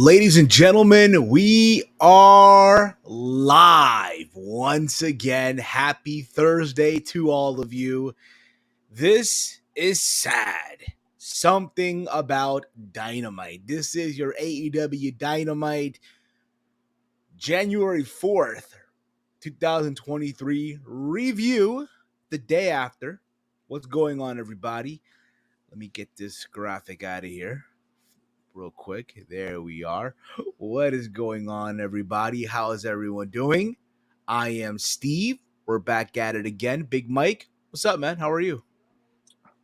Ladies and gentlemen, we are live once again. Happy Thursday to all of you. This is S.A.D. Something about Dynamite. This is your AEW Dynamite January 4th, 2023 review, the day after. What's going on, everybody? Let me get this graphic out of here real quick. There we are. What is going on, everybody? How is everyone doing? I am Steve. We're back at it again. Big Mike, what's up, man? How are you?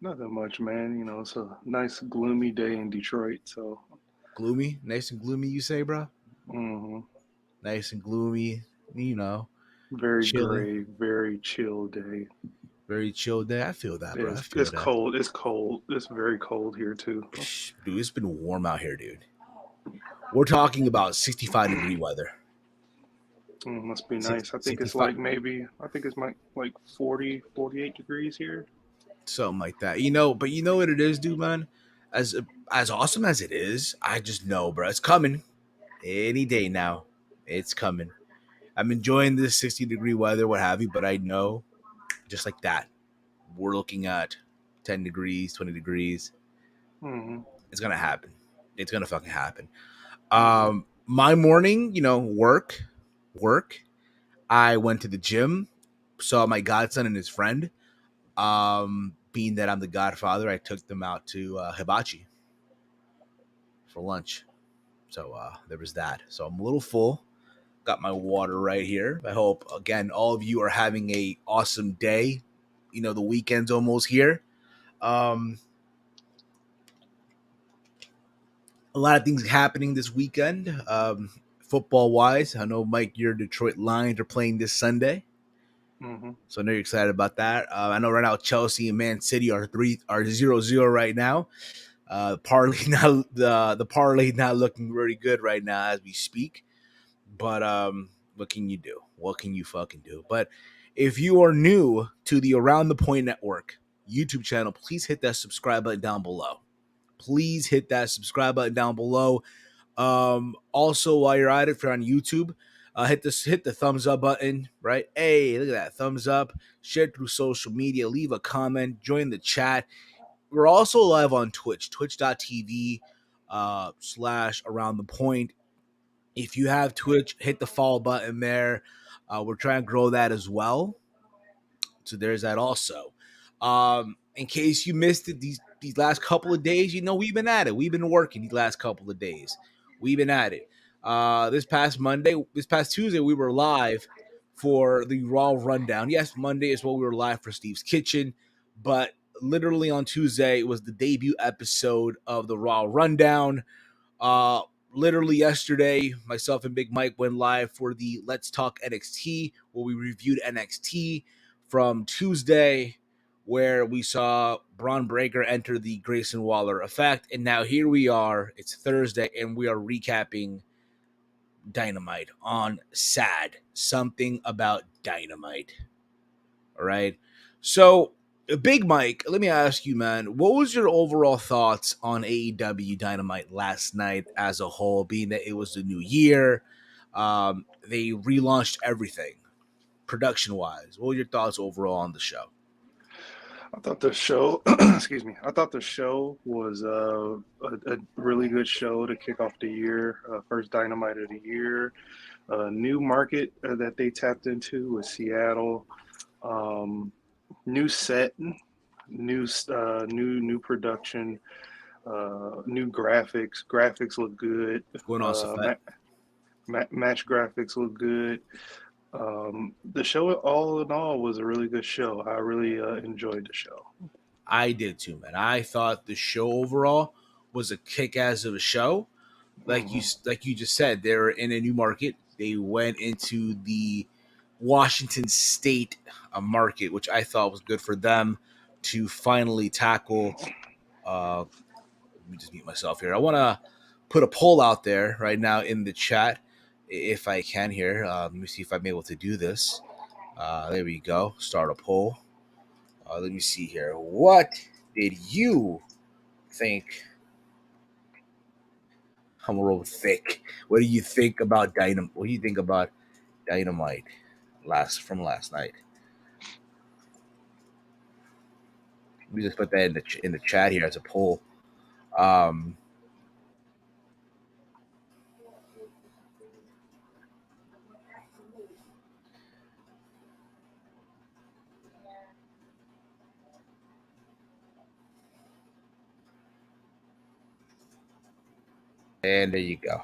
Nothing much, man. It's a nice gloomy day in Detroit. Gloomy? Nice and gloomy, you say, bro? hmm Nice and gloomy, you know, very chilling. gray, very chill day. Very chill day. I feel that, bro. I It's feel that. cold. It's cold. It's very cold here too. Dude, it's been warm out here, dude. We're talking about 65-degree weather. Must be nice. I think it's 65, like like 40, 48 degrees here. something like that. But you know what it is, dude, man? As as awesome as it is, I just know, bro, it's coming. Any day now, it's coming. I'm enjoying this 60-degree weather, what have you, but I know just like that, we're looking at 10 degrees, 20 degrees. hmm It's gonna happen. It's gonna fucking happen. hmm My morning, work. I went to the gym, saw my godson and his friend. Being that I'm the godfather, I took them out to hibachi for lunch. So there was that. So I'm a little full. Got my water right here. I hope again all of you are having a awesome day. The weekend's almost here. Um, a lot of things happening this weekend. Football wise, I know Mike, your Detroit Lions are playing this Sunday, hmm so I know you're excited about that. I know right now Chelsea and Man City are 0-0 right now. Parlay not the parlay not looking really good right now as we speak. But what can you do? What can you fucking do? But if you are new to the Around the Point Network YouTube channel, please hit that subscribe button down below. Please hit that subscribe button down below. Also, while you're at it, if you're on YouTube, hit the thumbs up button, right? Hey, look at that thumbs up. Share through social media. Leave a comment. Join the chat. We're also live on Twitch, twitch.tv / Around the Point. If you have Twitch, hit the follow button there. We're trying to grow that as well. So there's that also. In case you missed it these last couple of days, we've been at it. We've been working these last couple of days. We've been at it. This past Tuesday, we were live for the Raw Rundown. Yes, Monday is what we were live for Steve's Kitchen, but literally on Tuesday, it was the debut episode of the Raw Rundown. Uh, Literally yesterday, myself and Big Mike went live for the Let's Talk NXT, where we reviewed NXT from Tuesday, where we saw Braun Breaker enter the Grayson Waller effect. And now here we are. It's Thursday, and we are recapping Dynamite on S.A.D. Something about Dynamite. All right. So, Big Mike, let me ask you, man, what was your overall thoughts on AEW Dynamite last night as a whole, being that it was the new year? They relaunched everything production wise. What were your thoughts overall on the show? I thought the show, excuse me. I thought the show was a really good show to kick off the year. First Dynamite of the year. New market that they tapped into was Seattle. Um, New set, new production, new graphics. Graphics look good. What's going on, Safet? Match graphics look good. The show, all in all, was a really good show. I really enjoyed the show. I did too, man. I thought the show overall was a kick-ass of a show. hmm Like you just said, they're in a new market. They went into the Washington State market, which I thought was good for them to finally tackle. Let me just mute myself here. I want to put a poll out there right now in the chat, if I can here. Let me see if I'm able to do this. There we go. Start a poll. Let me see here. What did you think I'm gonna roll thick. What do you think about Dynamite? What do you think about Dynamite last night? Let me just put that in the chat here as a poll. Um, and there you go.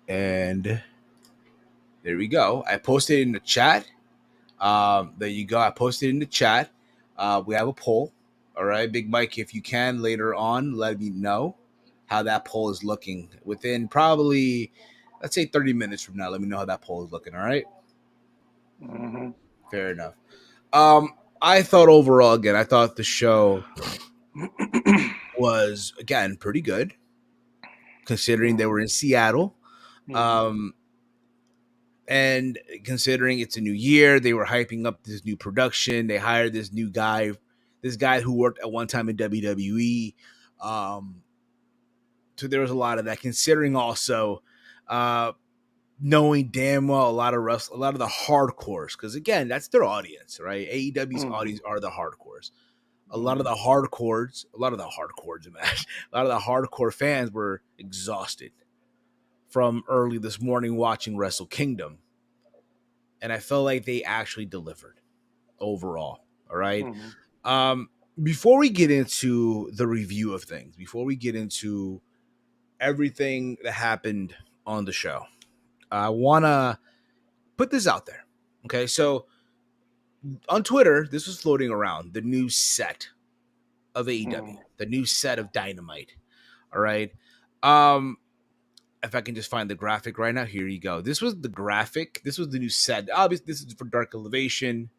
And there we go. I posted in the chat. There you go. I posted in the chat. We have a poll. All right, Big Mike, if you can later on, let me know how that poll is looking within probably, let's say 30 minutes from now. Let me know how that poll is looking. All right. Mm-hmm. Fair enough. I thought overall, again, I thought the show was, again, pretty good considering they were in Seattle. Mm-hmm. Um, and considering it's a new year, they were hyping up this new production. They hired this guy who worked at one time in WWE. So there was a lot of that. Considering also, knowing damn well a lot of the hardcores, because again, that's their audience, right? AEW's audience are the hardcores. A lot of the hardcores, man. A lot of the hardcore fans were exhausted from early this morning watching Wrestle Kingdom, and I felt like they actually delivered overall. All right. Mm-hmm. Um, before we get into the review of things, before we get into everything that happened on the show, I want to put this out there. Okay. So on Twitter, this was floating around the new set of AEW, the new set of Dynamite. All right. If I can just find the graphic right now, here you go. This was the graphic. This was the new set. Obviously, this is for Dark Elevation.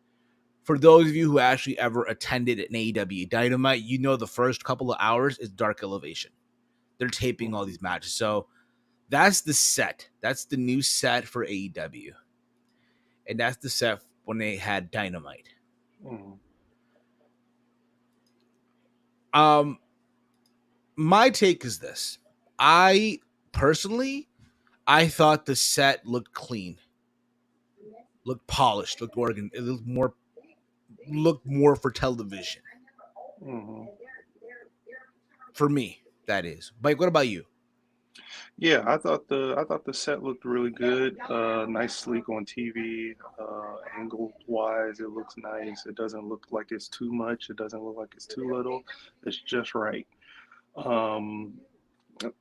For those of you who actually ever attended an AEW Dynamite, you know the first couple of hours is Dark Elevation. They're taping all these matches. So that's the set. That's the new set for AEW. And that's the set when they had Dynamite. Mm-hmm. My take is this. I personally, I thought the set looked clean, looked polished, looked organ, it looked more for television. Mm-hmm. For me, that is. Mike, what about you? Yeah, I thought the set looked really good. Nice, sleek on TV. Angle wise, it looks nice. It doesn't look like it's too much. It doesn't look like it's too little. It's just right. Um,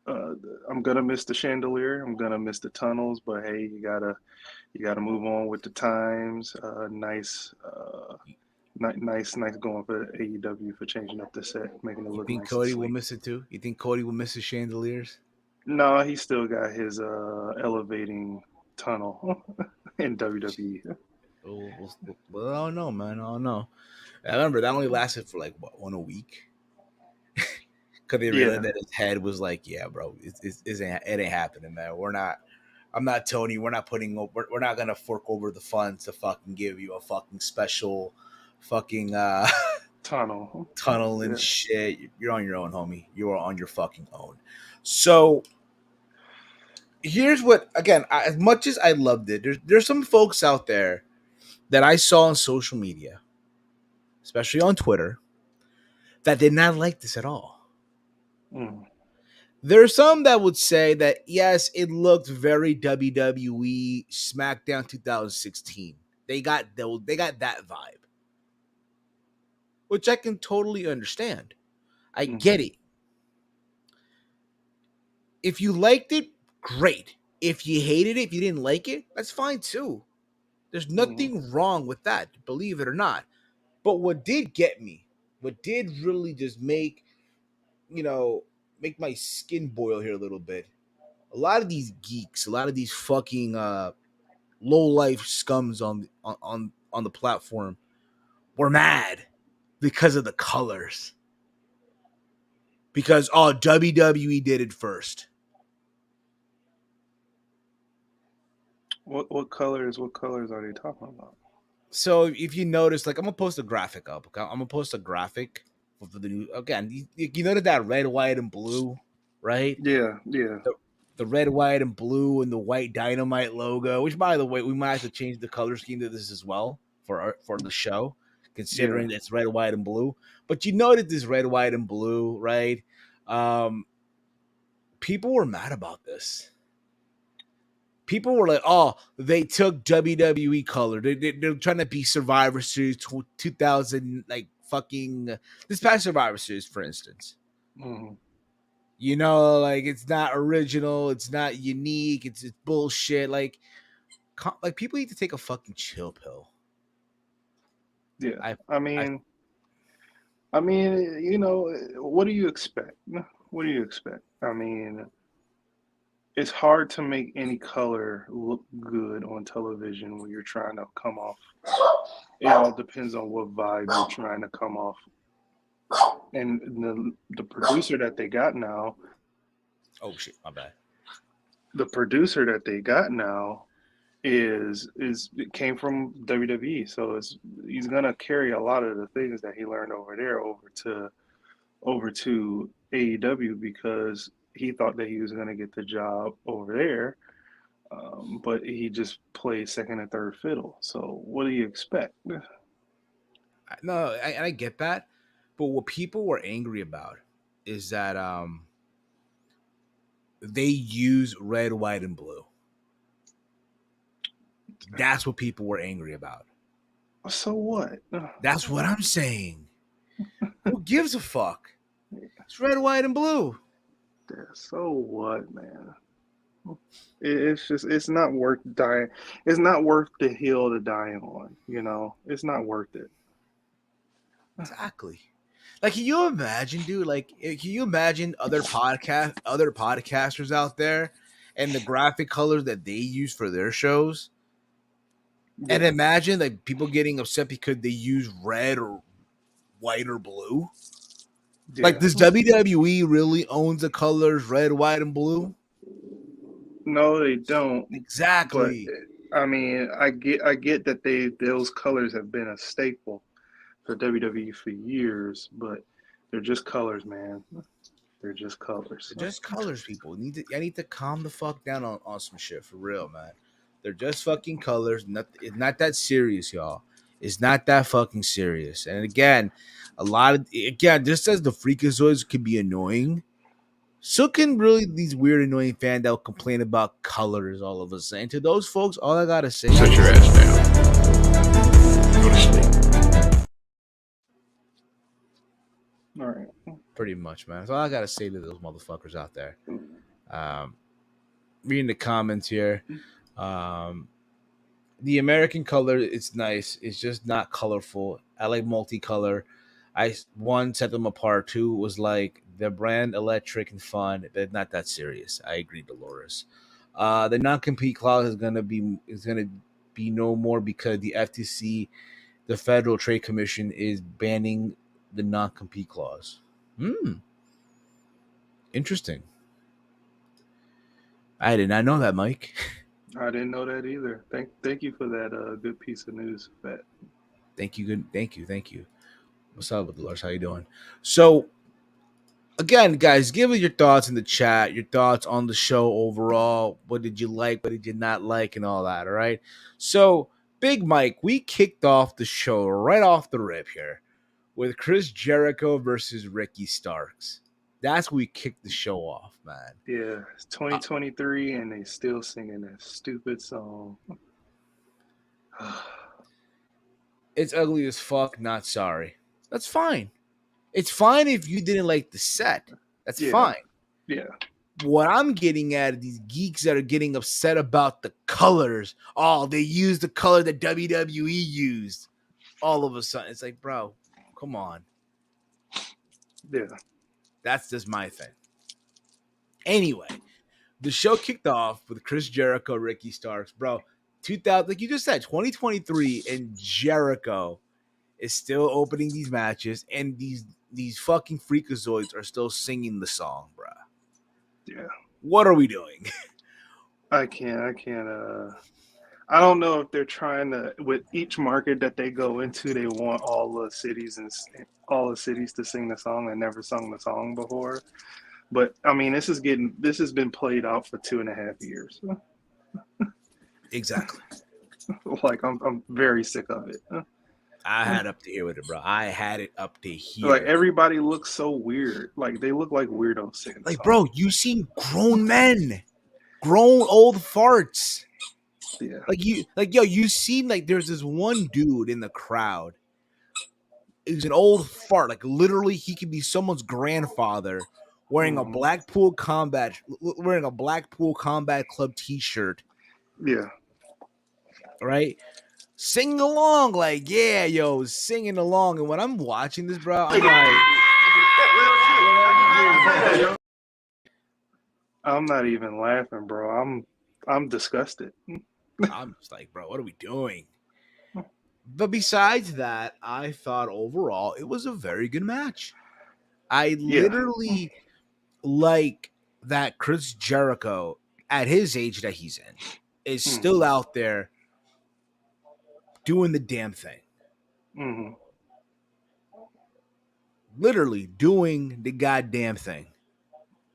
uh, I'm gonna miss the chandelier. I'm gonna miss the tunnels. But hey, you gotta move on with the times. Nice. Nice going for AEW for changing up the set, making it You look think nice and Cody will sleek. miss it too? You think Cody will miss the chandeliers? No, he still got his elevating tunnel in WWE. Well, I don't know, man. I don't know. I remember that only lasted for like what, a week, because they realized Yeah. that his head was like, "Yeah, bro, it ain't happening, man. We're not. I'm not Tony. We're not we're not gonna fork over the funds to fucking give you a fucking special, fucking Tunnel. tunnel and Yeah. shit. You're on your own, homie. You are on your fucking own." So here's what again. As much as I loved it, there's some folks out there that I saw on social media, especially on Twitter, that did not like this at all. Mm, There are some that would say that yes, it looked very WWE SmackDown 2016. They got that vibe, which I can totally understand. I get mm, it. If you liked it, great. If you hated it, if you didn't like it, that's fine too. There's mm, nothing wrong with that, believe it or not. But what did get me, what did really just you know, make my skin boil here a little bit. A lot of these geeks, a lot of these fucking low life scums on the platform were mad because of the colors. Because WWE did it first. What colors are they talking about? So if you notice, like I'm gonna post a graphic up. Okay? I'm gonna post a graphic for the new. Again, you notice that red, white, and blue, right? Yeah, yeah, The red, white, and blue, and the white Dynamite logo. Which, by the way, we might have to change the color scheme to this as well for the show, yeah. considering it's red, white, and blue. But you notice this red, white, and blue, right? Um, People were mad about this. People were like, "Oh, they took WWE color. They're trying to be Survivor Series 2000, like fucking this past Survivor Series, for instance. Mm-hmm. You know, like it's not original, it's not unique, it's bullshit. Like people need to take a fucking chill pill. Yeah. I, I I, mean, I mean, you know, what do you expect? What do you expect? I mean, it's hard to make any color look good on television when you're trying to come off. It all depends on what vibe you're trying to come off. And the producer that they got now, oh shit, my bad. the producer that they got now is it came from WWE, so he's gonna carry a lot of the things that he learned over there over to AEW because he thought that he was gonna get the job over there, but he just played second and third fiddle. So what do you expect? No, I get that, but what people were angry about is that they use red, white, and blue. That's what people were angry about. So what? That's what I'm saying. Who gives a fuck? It's red, white, and blue. Yeah, so what, man? It's just it's not worth dying. It's not worth the hill to die on. You know, it's not worth it. Exactly. Like, can you imagine, dude? Like, can you imagine other podcasters out there, and the graphic colors that they use for their shows? And Yeah, imagine like people getting upset because they use red or white or blue. Like, yeah. does WWE really owns the colors red, white, and blue? No, they don't. But Exactly. I mean, I get that those colors have been a staple for WWE for years, but they're just colors, man. They're just colors. They're just colors, people. I need to calm the fuck down on some shit for real, man. They're just fucking colors. It's not that serious, y'all. It's not that fucking serious. And again, just as the freakazoids can be annoying, so can really these weird, annoying fans that will complain about colors all of a sudden. To those folks, all I gotta say Sit your is ass down. Go to sleep. All right. pretty much, man. That's all I gotta say to those motherfuckers out there. Um, Reading the comments here. Um, the American color, it's nice. It's just not colorful. I like multicolor. I one set them apart. Two was like the brand electric and fun. They're not that serious. I agree, Dolores. The non-compete clause is gonna be no more because the FTC, the Federal Trade Commission, is banning the non-compete clause. Interesting. I did not know that, Mike. I didn't know that either. Thank you for that good piece of news, Fat. Thank you. Good. Thank you. What's up, Dolores? How you doing? So again, guys, give us your thoughts in the chat, your thoughts on the show overall. What did you like? What did you not like? And all that. All right. So, Big Mike, we kicked off the show right off the rip here with Chris Jericho versus Ricky Starks. That's where we kicked the show off, man. Yeah, it's 2023 and they still singing that stupid song. It's ugly as fuck. Not sorry. That's fine. It's fine if you didn't like the set. That's Yeah, fine. yeah, What I'm getting at are these geeks that are getting upset about the colors. Oh, they used the color that WWE used. All of a sudden, it's like, bro, come on. yeah. That's just my thing. Anyway, the show kicked off with Chris Jericho, Ricky Starks, bro. 2000, like you just said, 2023, and Jericho is still opening these matches, and these fucking freakazoids are still singing the song, bro. Yeah, What are we doing? I can't. I don't know if they're trying to, with each market that they go into, they want all the cities to sing the song and never sung the song before. But I mean, this has been played out for 2.5 years. Exactly. Like I'm very sick of it. I had up to here with it, bro. I had it up to here. Like everybody looks so weird. Like they look like weirdos singing the Like, song. bro, you seen grown men, grown old farts. Yeah. You seen like there's this one dude in the crowd. He's an old fart. Like literally, he could be someone's grandfather wearing Mhm. wearing a Blackpool Combat Club T-shirt. Yeah. Right, singing along, like singing along. And when I'm watching this, bro, I'm like, I'm not even laughing, bro. I'm disgusted. I'm just like, bro, what are we doing? But besides that, I thought overall it was a very good match. I literally like that Chris Jericho, at his age that he's in, is still out there doing the damn thing. Mm-hmm. Literally doing the goddamn thing.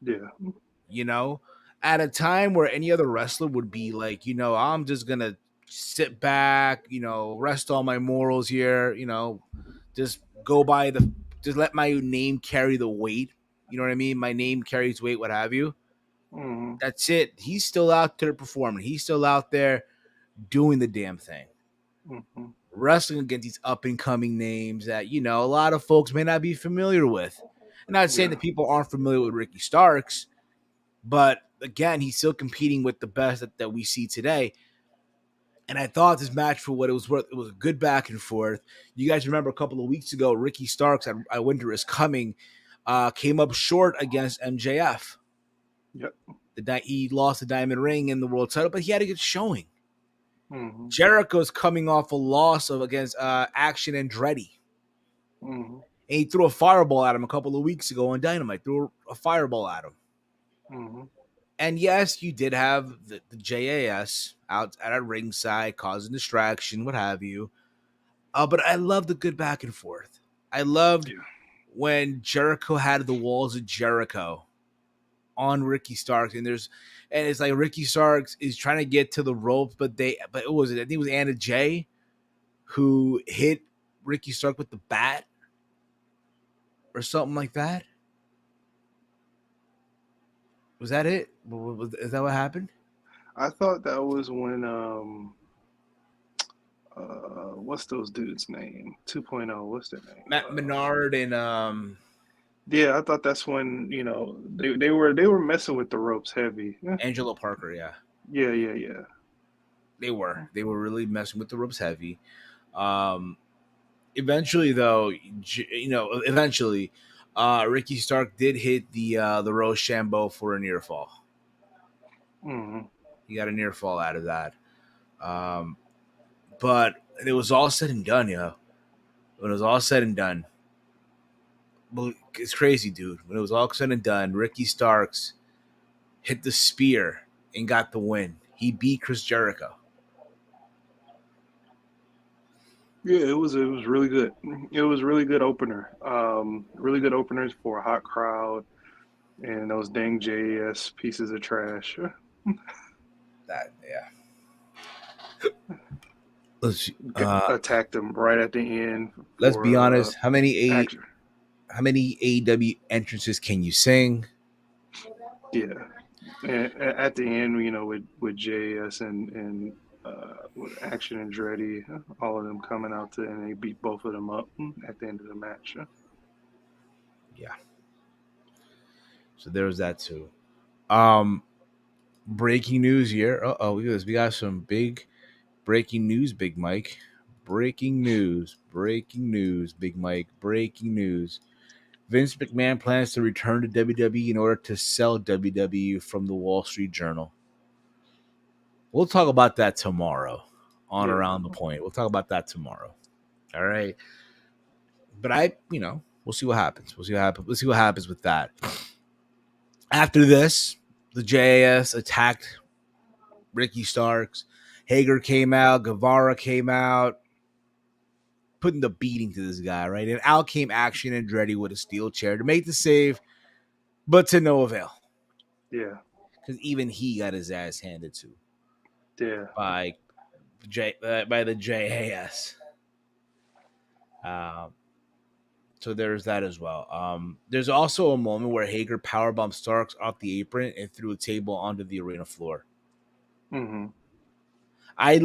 Yeah. You know, at a time where any other wrestler would be like, I'm just going to sit back, rest all my morals here, just just let my name carry the weight. You know what I mean? My name carries weight, what have you. Mm-hmm. That's it. He's still out there performing. He's still out there doing the damn thing. Mm-hmm. Wrestling against these up and coming names that, a lot of folks may not be familiar with. I'm not saying that people aren't familiar with Ricky Starks, but again, he's still competing with the best that we see today. And I thought this match, for what it was worth, it was a good back and forth. You guys remember a couple of weeks ago, Ricky Starks at Winter is Coming came up short against MJF. Yep. He lost the Diamond Ring in the world title, but he had a good showing. Mm-hmm. Jericho's coming off a loss against Action Andretti. Mm-hmm. And he threw a fireball at him a couple of weeks ago on Dynamite. Threw a fireball at him. Mm-hmm. And yes, you did have the JAS out at a ringside causing distraction, what have you. But I loved the good back and forth. I loved when Jericho had the walls of Jericho on Ricky Starks, and it's like Ricky Starks is trying to get to the ropes, I think it was Anna Jay who hit Ricky Stark with the bat or something like that. Was that it? Is that what happened? I thought that was when what's those dudes' name? 2.0. What's their name? Matt Menard and Yeah, I thought that's when they were messing with the ropes heavy. Angelo Parker. Yeah. They were really messing with the ropes heavy. Eventually, though, Ricky Stark did hit the Rochambeau for a near fall. Mm-hmm. He got a near fall out of that. But it was all said and done, yo. When it was all said and done, it's crazy, dude. When it was all said and done, Ricky Starks hit the spear and got the win. He beat Chris Jericho. Yeah, it was really good. It was really good opener. Really good openers for a hot crowd, and those dang JS pieces of trash. Let's attacked them right at the end. Let's be honest. How many AEW entrances can you sing? Yeah, and at the end, with JS and with Action and Andretti, all of them coming out and they beat both of them up at the end of the match. Yeah. So there was that too. Breaking news here. We got some big breaking news, Big Mike. Breaking news, Big Mike. Breaking news. Vince McMahon plans to return to WWE in order to sell WWE from the Wall Street Journal. We'll talk about that tomorrow on Around the Point. We'll talk about that tomorrow. All right. But we'll see what happens. We'll see what happens with that. After this, the JAS attacked Ricky Starks, Hager came out, Guevara came out, putting the beating to this guy, right? And out came Action Andretti with a steel chair to make the save, but to no avail. Yeah. Because even he got his ass handed to by the JAS. So there's that as well. There's also a moment where Hager powerbombed Starks off the apron and threw a table onto the arena floor. Mm-hmm. I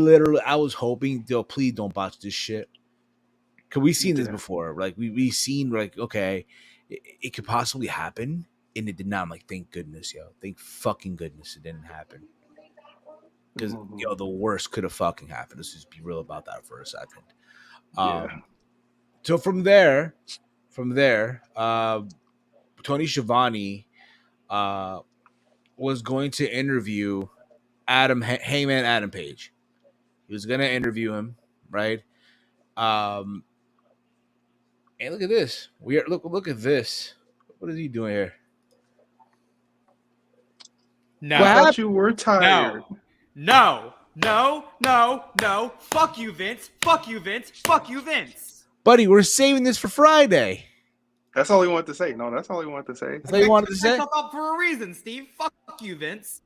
was hoping, please don't botch this shit. Cause we've seen this before. Like we've seen, like, okay, it could possibly happen, and it did not. I'm like, thank goodness, yo. Thank fucking goodness it didn't happen. Because the worst could have fucking happened. Let's just be real about that for a second. So from there, Tony Schiavone was going to interview Heyman Adam Page. He was going to interview him, right? And look at this. Look at this. What is he doing here? No. I thought you were tired. No. Fuck you, Vince. Fuck you, Vince. Buddy, we're saving this for Friday. That's all he wanted to say. No, that's all he wanted to say. That's all he wanted to say? Up for a reason, Steve. Fuck you, Vince.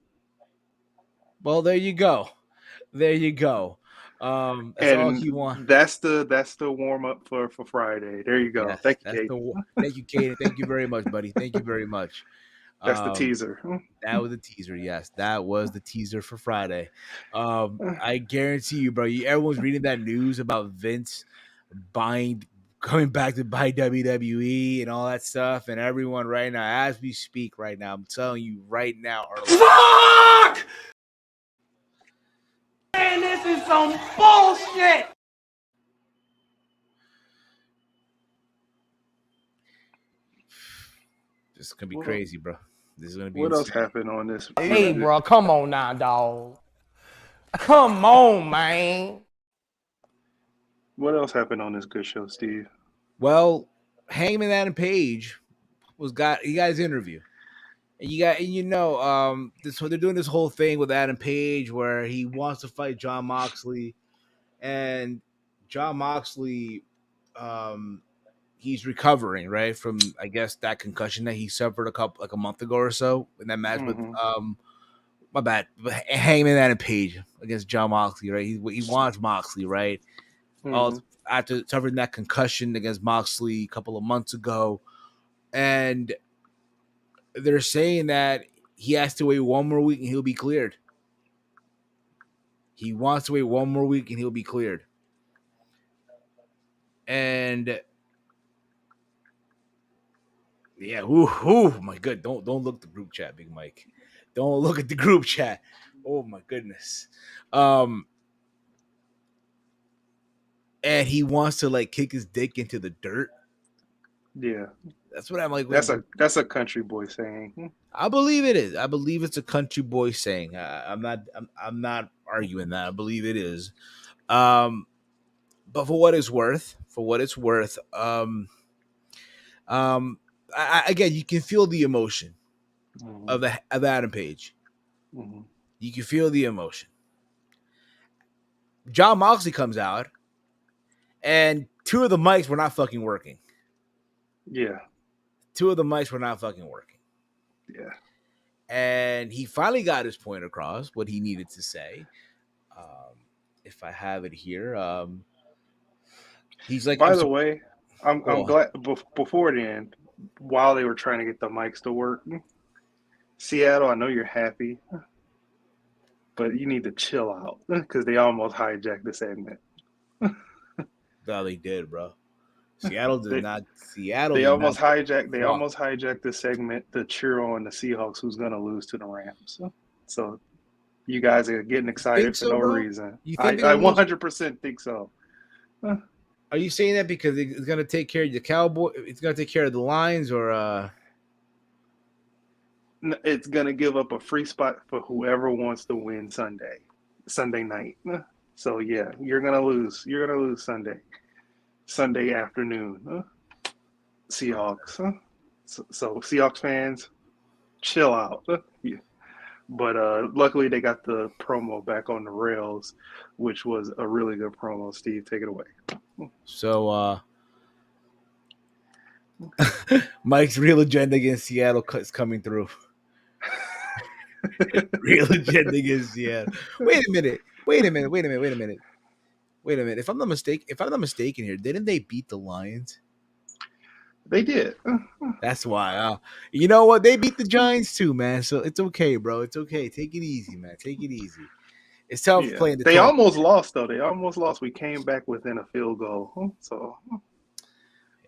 Well, there you go. That's all he wants. That's the warm up for Friday. There you go. Yes, thank you, Kate. Thank you, Kate. Thank you very much, buddy. Thank you very much. That's the teaser. That was the teaser. Yes, that was the teaser for Friday. I guarantee you, bro. Everyone's reading that news about Vince coming back to buy WWE and all that stuff, and everyone right now, as we speak, right now, I'm telling you right now, fuck! Man, this is some bullshit. This is gonna be crazy, bro. This is gonna be. What else happened on this? Hey, bro, come on now, dog. Come on, man. What else happened on this good show, Steve? Well, Heyman Adam Page he got his interview, and so they're doing this whole thing with Adam Page where he wants to fight Jon Moxley, and Jon Moxley, he's recovering, right, from, I guess, that concussion that he suffered a month ago or so in that match with my bad, Heyman Adam Page against Jon Moxley, right? He wants Moxley, right? After suffering that concussion against Moxley a couple of months ago, and they're saying that he has to wait one more week and he'll be cleared. He wants to wait one more week and he'll be cleared. And yeah, my good. Don't look at the group chat, Big Mike. Don't look at the group chat. Oh my goodness. And he wants to like kick his dick into the dirt. Yeah, that's what I'm like. That's a country boy saying. I believe it is. I believe it's a country boy saying. I'm not arguing that. I believe it is. But for what it's worth, again, you can feel the emotion of Adam Page. Mm-hmm. You can feel the emotion. Jon Moxley comes out, and two of the mics were not fucking working. Yeah. Two of the mics were not fucking working. Yeah. And he finally got his point across, what he needed to say. If I have it here, he's like, by the way, I'm glad before then, while they were trying to get the mics to work, Seattle, I know you're happy, but you need to chill out because they almost hijacked the segment. No, they did, bro. Seattle did not. They almost hijacked the segment to cheer on the Seahawks, who's going to lose to the Rams. So you guys are getting excited for no reason. I 100% think so. Are you saying that because it's going to take care of the Cowboy? It's going to take care of the Lions, or it's going to give up a free spot for whoever wants to win Sunday night. So yeah, you're going to lose. You're going to lose Sunday afternoon. Seahawks. So Seahawks fans, chill out. Yeah. But luckily they got the promo back on the rails, which was a really good promo. Steve, take it away. So Mike's real agenda against Seattle is coming through. Real agenda against Seattle. Wait a minute. If I'm not mistaken here, didn't they beat the Lions? They did. That's why. You know what? They beat the Giants too, man. So it's okay, bro. It's okay. Take it easy, man. Take it easy. It's tough Yeah. playing the They 12. almost lost, though. They almost lost. We came back within a field goal. So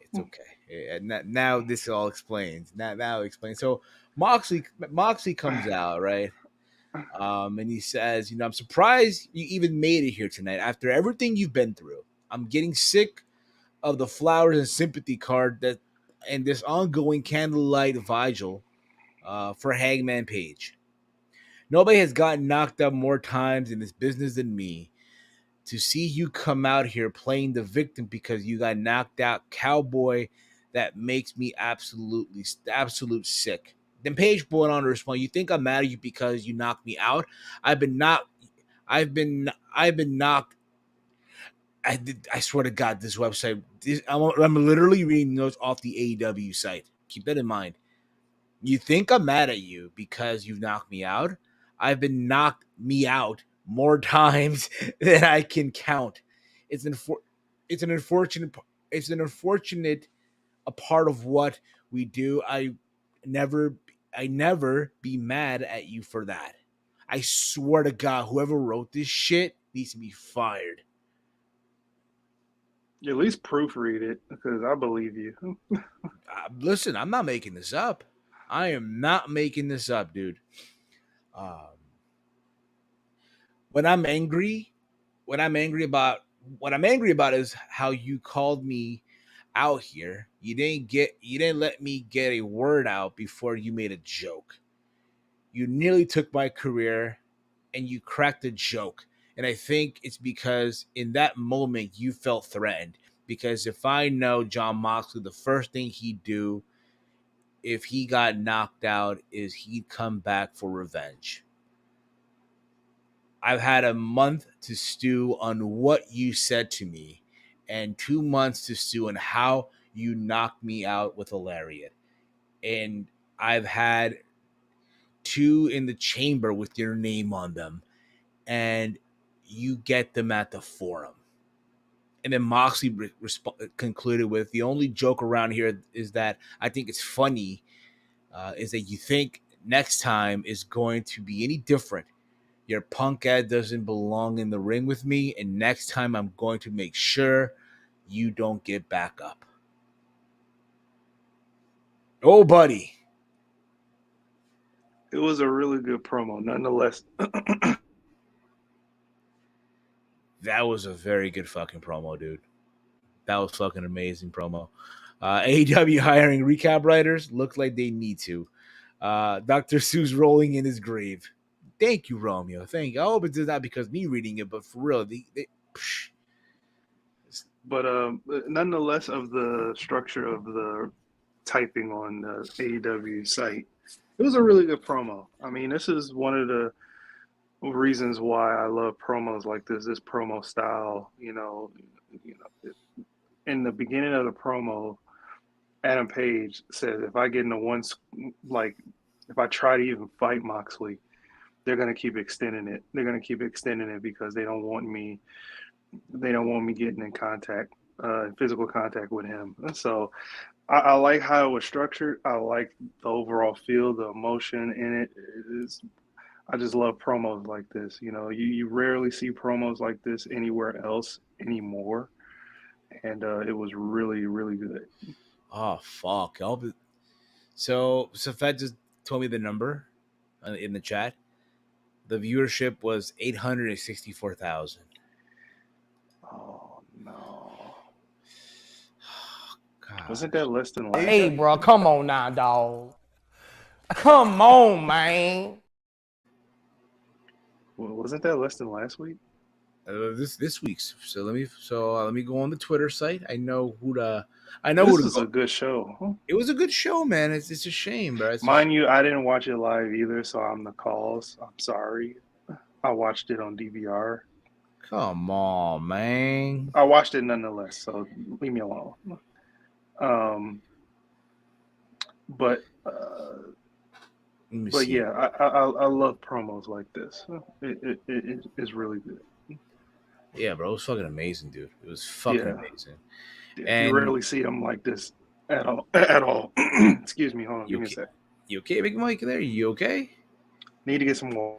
it's okay. Now this all explains. Now it explains. So Moxley comes out, right? And he says, you know, I'm surprised you even made it here tonight after everything you've been through. I'm getting sick of the flowers and sympathy card that and this ongoing candlelight vigil for Hangman Page. Nobody has gotten knocked out more times in this business than me. To see you come out here playing the victim because you got knocked out, cowboy, that makes me absolute sick. Then Page went on to respond, "You think I'm mad at you because you knocked me out? I've been knocked. I swear to God, this website. I'm literally reading notes off the AEW site. Keep that in mind. You think I'm mad at you because you've knocked me out? I've been knocked me out more times than I can count. It's an unfortunate a part of what we do. I never be mad at you for that. I swear to God, whoever wrote this shit needs to be fired." at least proofread it, because I believe you. Listen, I'm not making this up. I am not making this up, dude. When I'm angry about is how you called me out here. You didn't let me get a word out before you made a joke. You nearly took my career and you cracked a joke. And I think it's because in that moment you felt threatened. Because if I know John Moxley, the first thing he'd do if he got knocked out is he'd come back for revenge. I've had a month to stew on what you said to me and 2 months to stew on how you knocked me out with a lariat. And I've had 2 in the chamber with your name on them, and you get them at the forum. And then Moxley concluded with, the only joke around here is that I think it's funny is that you think next time is going to be any different. Your punk ass doesn't belong in the ring with me, and next time I'm going to make sure you don't get back up. Oh, buddy. It was a really good promo, nonetheless. That was a very good fucking promo, dude. That was fucking amazing promo. AEW hiring recap writers look like they need to. Dr. Seuss rolling in his grave. Thank you, Romeo. Thank you. I hope it's not because me reading it, but for real, But nonetheless, of the structure of the typing on the AEW site, it was a really good promo. I mean, this is one of the reasons why I love promos like this promo style. In the beginning of the promo, Adam Page says, if I get into one, like, if I try to even fight Moxley, they're going to keep extending it. They're going to keep extending it because they don't want me getting in contact, physical contact with him. So I like how it was structured. I like the overall feel, the emotion in it. I just love promos like this. You rarely see promos like this anywhere else anymore. And it was really, really good. Oh, fuck. So Safed just told me the number in the chat. The viewership was 864,000. Oh, no. God. Wasn't that less than last? Hey, bro, come on now, dog. Come on, man. Wasn't that less than last week? This week's. So let me go on the Twitter site. I know who to This was go. a good show. Huh? It was a good show, man. It's a shame, bro. Mind you, I didn't watch it live either, so I'm the cause. I'm sorry. I watched it on DVR. Come on, man. I watched it nonetheless, so leave me alone. But yeah, I love promos like this. It's really good. Yeah, bro, it was fucking amazing, dude. It was fucking amazing. Yeah, And you rarely see them like this at all. At all. Excuse me. Hold on. Give me a sec. You okay, Big Mike? There, you okay? Need to get some water.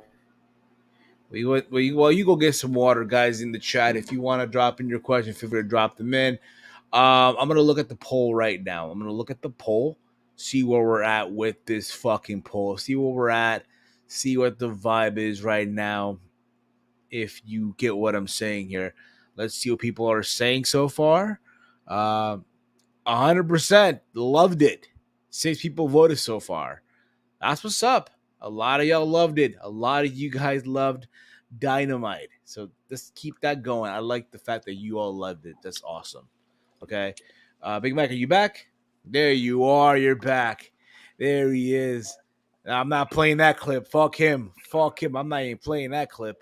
Well, you go get some water, guys, in the chat. If you want to drop in your question, feel free to drop them in. I'm gonna look at the poll right now. I'm gonna look at the poll, see where we're at with this fucking poll, see where we're at, see what the vibe is right now. If you get what I'm saying here, let's see what people are saying so far. 100% loved it. 6 people voted so far. That's what's up. A lot of y'all loved it. A lot of you guys loved Dynamite. So let's keep that going. I like the fact that you all loved it. That's awesome. Okay. Big Mike, are you back? There you are. You're back. There he is. I'm not playing that clip. Fuck him. I'm not even playing that clip.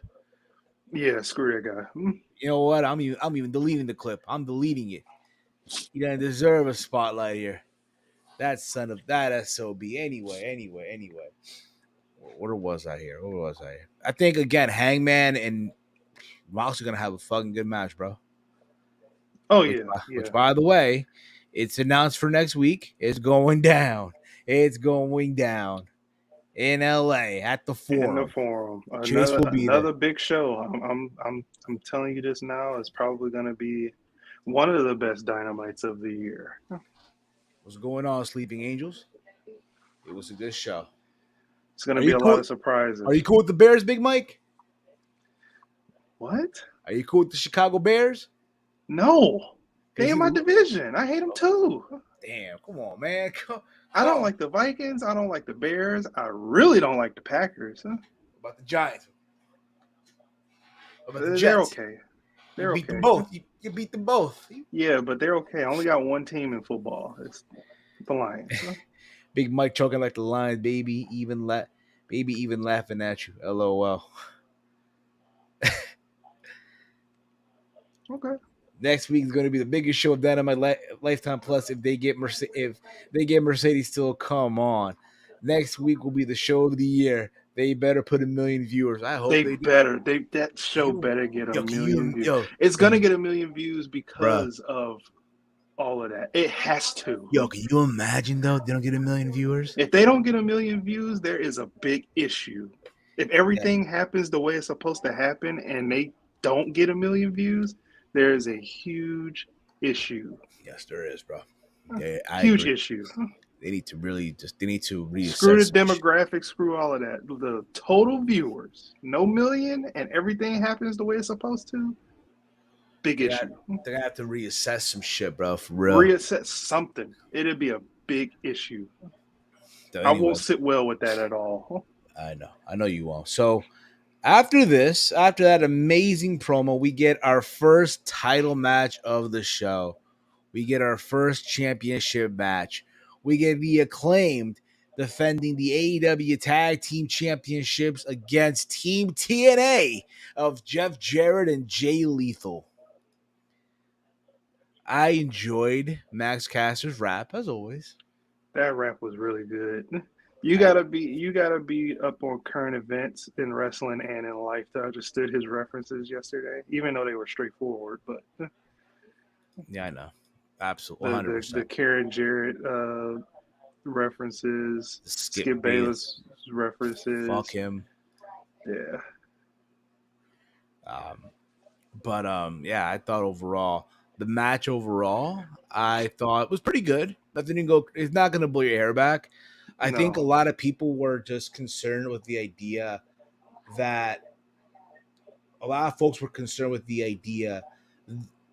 Yeah, screw that guy. You know what? I'm even deleting the clip. I'm deleting it. You don't deserve a spotlight here. That son of that SOB. Anyway. Where was I here? I think again, Hangman and Mox are gonna have a fucking good match, bro. Oh Which by the way, it's announced for next week. It's going down. It's going down in LA at the Forum. In the Forum. Chase will be another there. big show. I'm telling you this now. It's probably gonna be one of the best Dynamites of the year. What's going on, Sleeping Angels? It was a good show. It's gonna be a lot of surprises. Are you cool with the Bears, Big Mike? What? Are you cool with the Chicago Bears? No. They in my division. I hate them too. Damn, come on, man. I don't like the Vikings. I don't like the Bears. I really don't like the Packers. What about the Giants? What about the They're Jets? okay. You beat them both. You beat them both. Yeah, but they're okay. I only got one team in football. It's the Lions. Big Mike choking like the Lions, baby. Even laughing at you. LOL. Okay. Next week is going to be the biggest show of Dynamite Lifetime Plus. If they get Mercedes still, come on. Next week will be the show of the year. They better put 1 million viewers. I hope they better. That show better get a million views. It's gonna get 1 million views because of all of that. It has to. Yo, can you imagine though? They don't get 1 million viewers. If they don't get 1 million views, there is a big issue. If everything happens the way it's supposed to happen and they don't get 1 million views, there is a huge issue. Yes, there is, bro. Huge issue. They need to reassess. Screw the demographics, screw all of that. The total viewers, no million, and everything happens the way it's supposed to. Big issue. They're gonna have to reassess some shit, bro. For real. Reassess something. It'd be a big issue. Anyway, I won't sit well with that at all. I know you won't. So after that amazing promo, we get our first title match of the show. We get our first championship match. We get the Acclaimed defending the AEW Tag Team Championships against Team TNA of Jeff Jarrett and Jay Lethal. I enjoyed Max Caster's rap as always. That rap was really good. You gotta be up on current events in wrestling and in life to understood his references yesterday, even though they were straightforward. But yeah, I know. Absolutely, 100%. The Karen Jarrett references, Skip Bayless references. Fuck him. Yeah. Yeah, I thought the match overall, I thought was pretty good. It's not gonna blow your hair back. I think a lot of people were just concerned with the idea that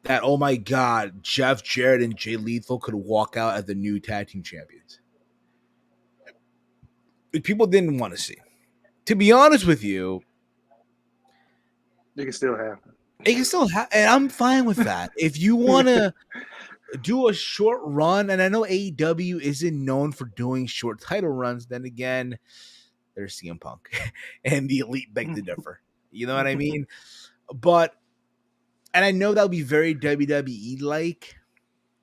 that, oh my God, Jeff Jarrett and Jay Lethal could walk out as the new tag team champions. People didn't want to see. To be honest with you, it can still happen. It can still and I'm fine with that. If you want to do a short run, and I know AEW isn't known for doing short title runs, then again, there's CM Punk and the Elite beg to differ. You know what I mean? But, and I know that'll be very WWE like,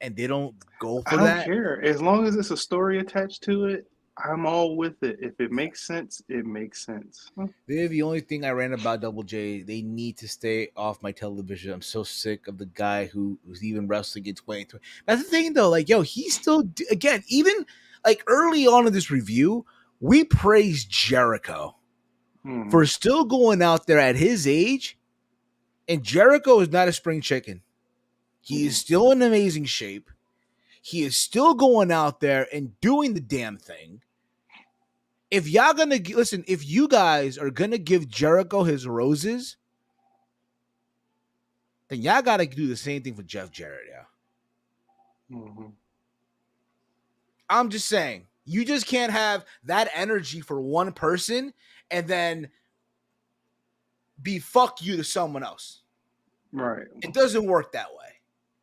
and they don't go I for don't that. care. As long as it's a story attached to it, I'm all with it. If it makes sense, it makes sense. They're the only thing I ran about Double J. They need to stay off my television. I'm so sick of the guy who's even wrestling in 2020. That's the thing, though. Like, yo, he's still, again, even like early on in this review, we praised Jericho for still going out there at his age. And Jericho is not a spring chicken. He is still in amazing shape. He is still going out there and doing the damn thing. If y'all gonna listen, if you guys are gonna give Jericho his roses, then y'all gotta do the same thing for Jeff Jarrett. Yeah, I'm just saying, you just can't have that energy for one person and then be fuck you to someone else. Right. It doesn't work that way.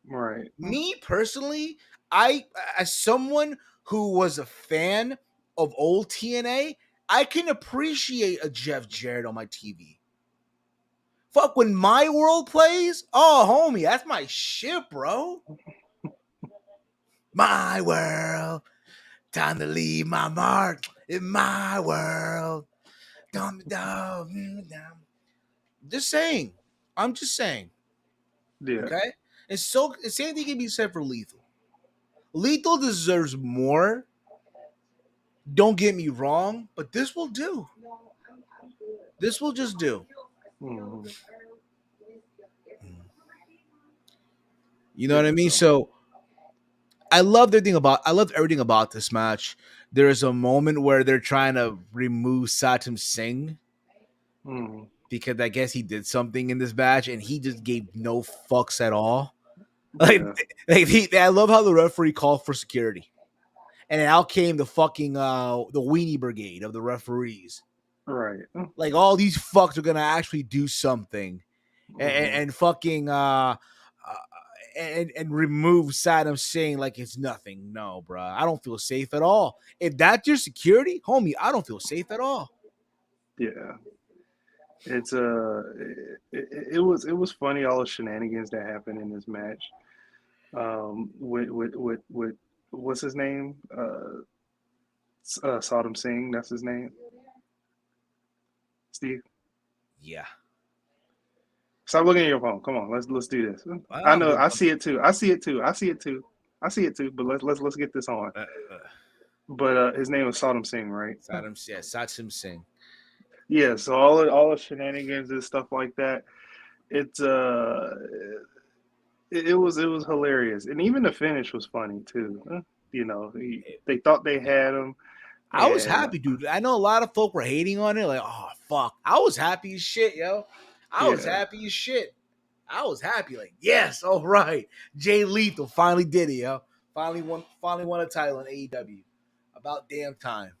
Right. Me personally, I, as someone who was a fan of old TNA, I can appreciate a Jeff Jarrett on my TV. Fuck, when My World plays, oh, homie, that's my shit, bro. My world, time to leave my mark in my world. Just saying. I'm just saying. Yeah. Okay? And so, the same thing can be said for Lethal. Lethal deserves more. Don't get me wrong, but this will do. This will just do. You know what I mean? So I loved everything about this match. There is a moment where they're trying to remove Satam Singh because I guess he did something in this match and he just gave no fucks at all. I love how the referee called for security. And out came the fucking the weenie brigade of the referees. Right. Like, all these fucks are gonna actually do something and fucking and remove Saddam Singh like it's nothing. No, bro. I don't feel safe at all. If that's your security, homie, I don't feel safe at all. Yeah. It's it was funny, all the shenanigans that happened in this match. With what's his name? Saddam Singh, that's his name. Steve. Yeah. Stop looking at your phone. Come on, let's do this. I know, I see it too. But let's get this on. But his name was Saddam Singh, right? Saddam Singh. Yeah. So all the shenanigans and stuff like that. It was hilarious, and even the finish was funny too. You know, they thought they had him. I was happy, dude. I know a lot of folk were hating on it, like, oh fuck. I was happy as shit, yo. I was happy as shit. I was happy, like, yes, all right. Jay Lethal finally did it, yo. Finally won a title in AEW. About damn time.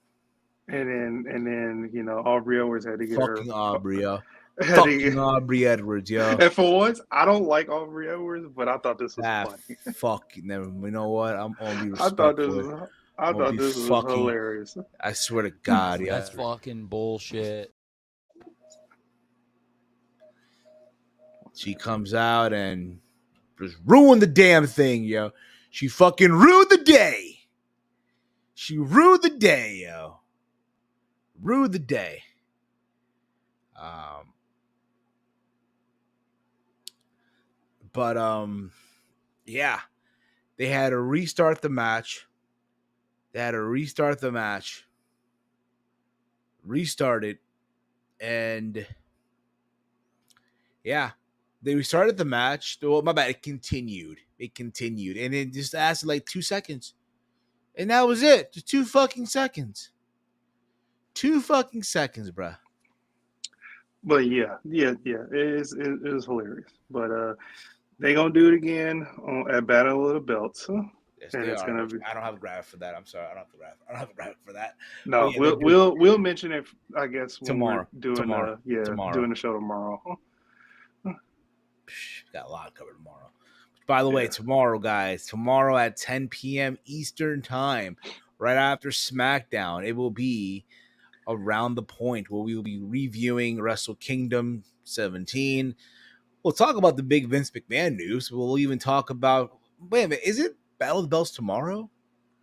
And then you know, Aubrey Edwards had to get fucking her Aubrey, yo. Fucking Aubrey Edwards, yo. And for once, I don't like Aubrey Edwards, but I thought this was funny. Fucking never. You know what? I'm gonna be respectful. I thought this was hilarious. I swear to God, yeah. That's fucking bullshit. She comes out and just ruined the damn thing, yo. She fucking ruined the day. She ruined the day, yo. Ruined the day. Yeah. They had to restart the match. Restart it. And yeah, they restarted the match. Well, my bad. It continued. And it just lasted like 2 seconds. And that was it. Just 2 fucking seconds. 2 fucking seconds, bruh. But yeah. It is hilarious. But they gonna do it again at Battle of the Belts. Yes, and it's gonna be. I don't have a graph for that. I'm sorry, I don't have a graph for that. No, yeah, we'll mention it. I guess when tomorrow. We're doing doing the show tomorrow. got a lot covered tomorrow. By the way, tomorrow, guys, tomorrow at 10 p.m. Eastern time, right after SmackDown, it will be Around the Point, where we will be reviewing Wrestle Kingdom 17. We'll talk about the big Vince McMahon news. We'll even talk about, wait a minute, is it Battle of the Belts tomorrow?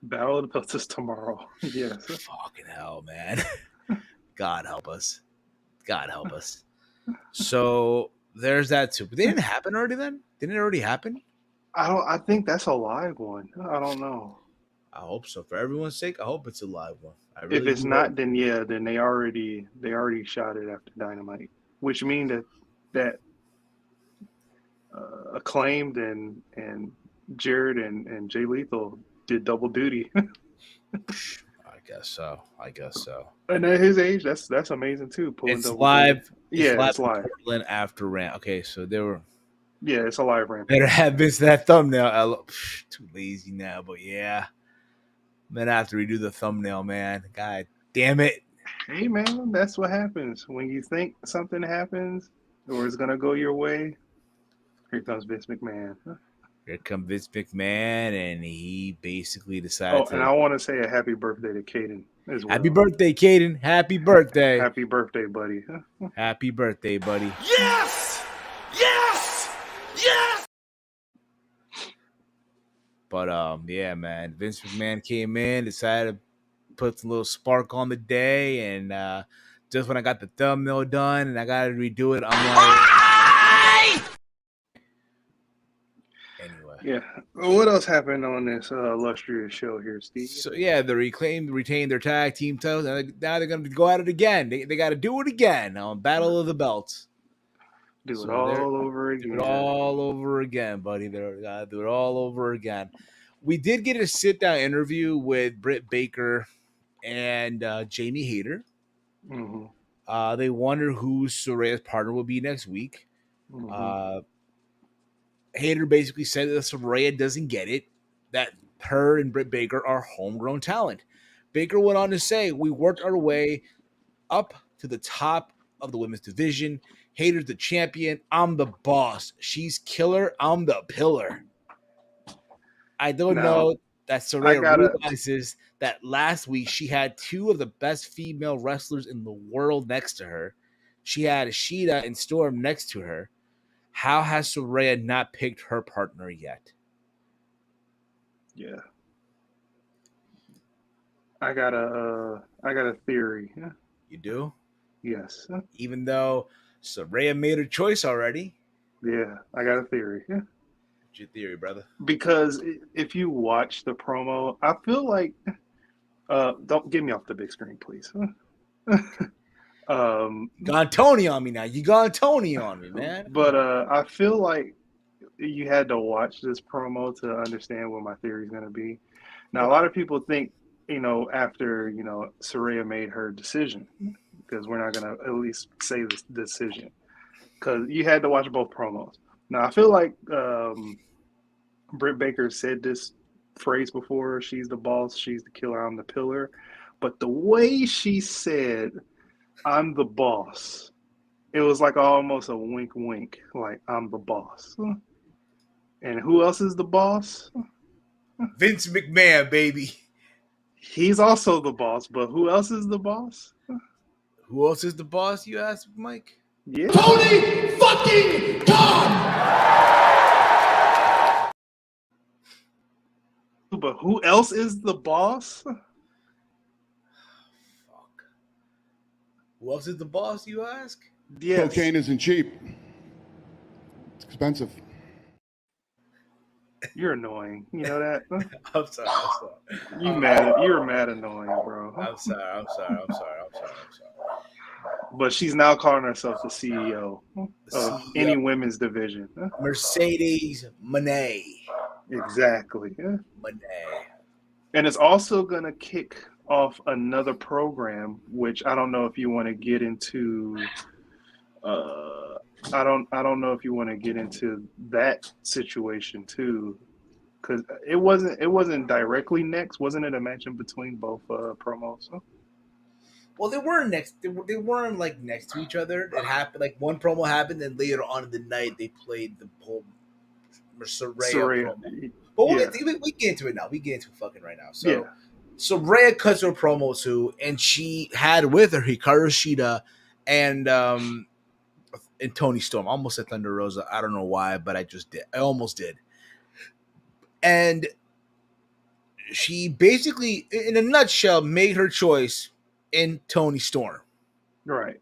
Battle of the Belts is tomorrow. Yes. Fucking hell, man. God help us. God help us. So there's that too. But they didn't happen already then? Didn't it already happen? I think that's a live one. I don't know. I hope so. For everyone's sake, I hope it's a live one. If it's not, then then they already shot it after Dynamite, which means that Acclaimed and Jared and Jay Lethal did double duty. I guess so. And at his age, that's amazing too. It's live. Duty. It's live. Portland after Rant. Okay, so they were. Yeah, it's a live ramp. Better have Vince that thumbnail. Too lazy now, but yeah. Then I have to redo the thumbnail, man. God damn it. Hey, man, that's what happens. When you think something happens or it's going to go your way, here comes Vince McMahon. Here comes Vince McMahon, and he basically decided and I want to say a happy birthday to Caden as well. Happy birthday, Caden. Happy birthday. Happy birthday, buddy. Happy birthday, buddy. Yes! Yes! Yes! But yeah, man. Vince McMahon came in, decided to put a little spark on the day, and just when I got the thumbnail done and I got to redo it, I'm like, anyway. Yeah. Well, what else happened on this illustrious show here, Steve? So yeah, they retained their tag team titles, and now they're going to go at it again. They got to do it again on Battle of the Belts. Do it all over again. Do it all over again, buddy. They're gotta do it all over again. We did get a sit-down interview with Britt Baker and Jamie Hayter. Mm-hmm. They wonder who Soraya's partner will be next week. Mm-hmm. Hayter basically said that Soraya doesn't get it, that her and Britt Baker are homegrown talent. Baker went on to say, we worked our way up to the top of the women's division. Hayter's the champion. I'm the boss. She's killer. I'm the pillar. I don't know that Soraya realizes that last week she had two of the best female wrestlers in the world next to her. She had Sheeta and Storm next to her. How has Soraya not picked her partner yet? Yeah. I got a theory. You do? Yes. Even though Soraya made her choice already. Yeah, I got a theory. Yeah. What's your theory, brother? Because if you watch the promo, I feel like don't get me off the big screen, please. You got Tony on me now. You got Tony on me, man. But I feel like you had to watch this promo to understand what my theory is going to be. Now, a lot of people think, after, Soraya made her decision, because we're not going to at least say this decision, because you had to watch both promos. Now, I feel like Britt Baker said this phrase before, she's the boss, she's the killer, I'm the pillar. But the way she said, I'm the boss, it was like almost a wink, wink, like I'm the boss. And who else is the boss? Vince McMahon, baby. He's also the boss, but who else is the boss? Who else is the boss, you ask, Mike? Yeah. Tony fucking Khan! But who else is the boss? Fuck. Who else is the boss, you ask? Yes. Cocaine isn't cheap. It's expensive. You're annoying. You know that? I'm sorry. You're mad annoying, bro. I'm sorry. But she's now calling herself the CEO of any women's division. Mercedes Moné. Exactly. Moné. And it's also going to kick off another program, which I don't know if you want to get into. I don't know if you want to get into that situation too, because it wasn't directly next, wasn't it? A match in between both promos. Well, they weren't next. They weren't like next to each other. It happened like one promo happened, and later on in the night they played the whole Soraya Soraya. promo. But Yeah. we get into it now. We get into it fucking right now. Yeah. So Rhea cuts her promo too, and she had with her Hikaru Shida and Tony Storm. I almost said Thunder Rosa. I don't know why, but I just did. I almost did. And she basically, in a nutshell, made her choice in Tony Storm. Right.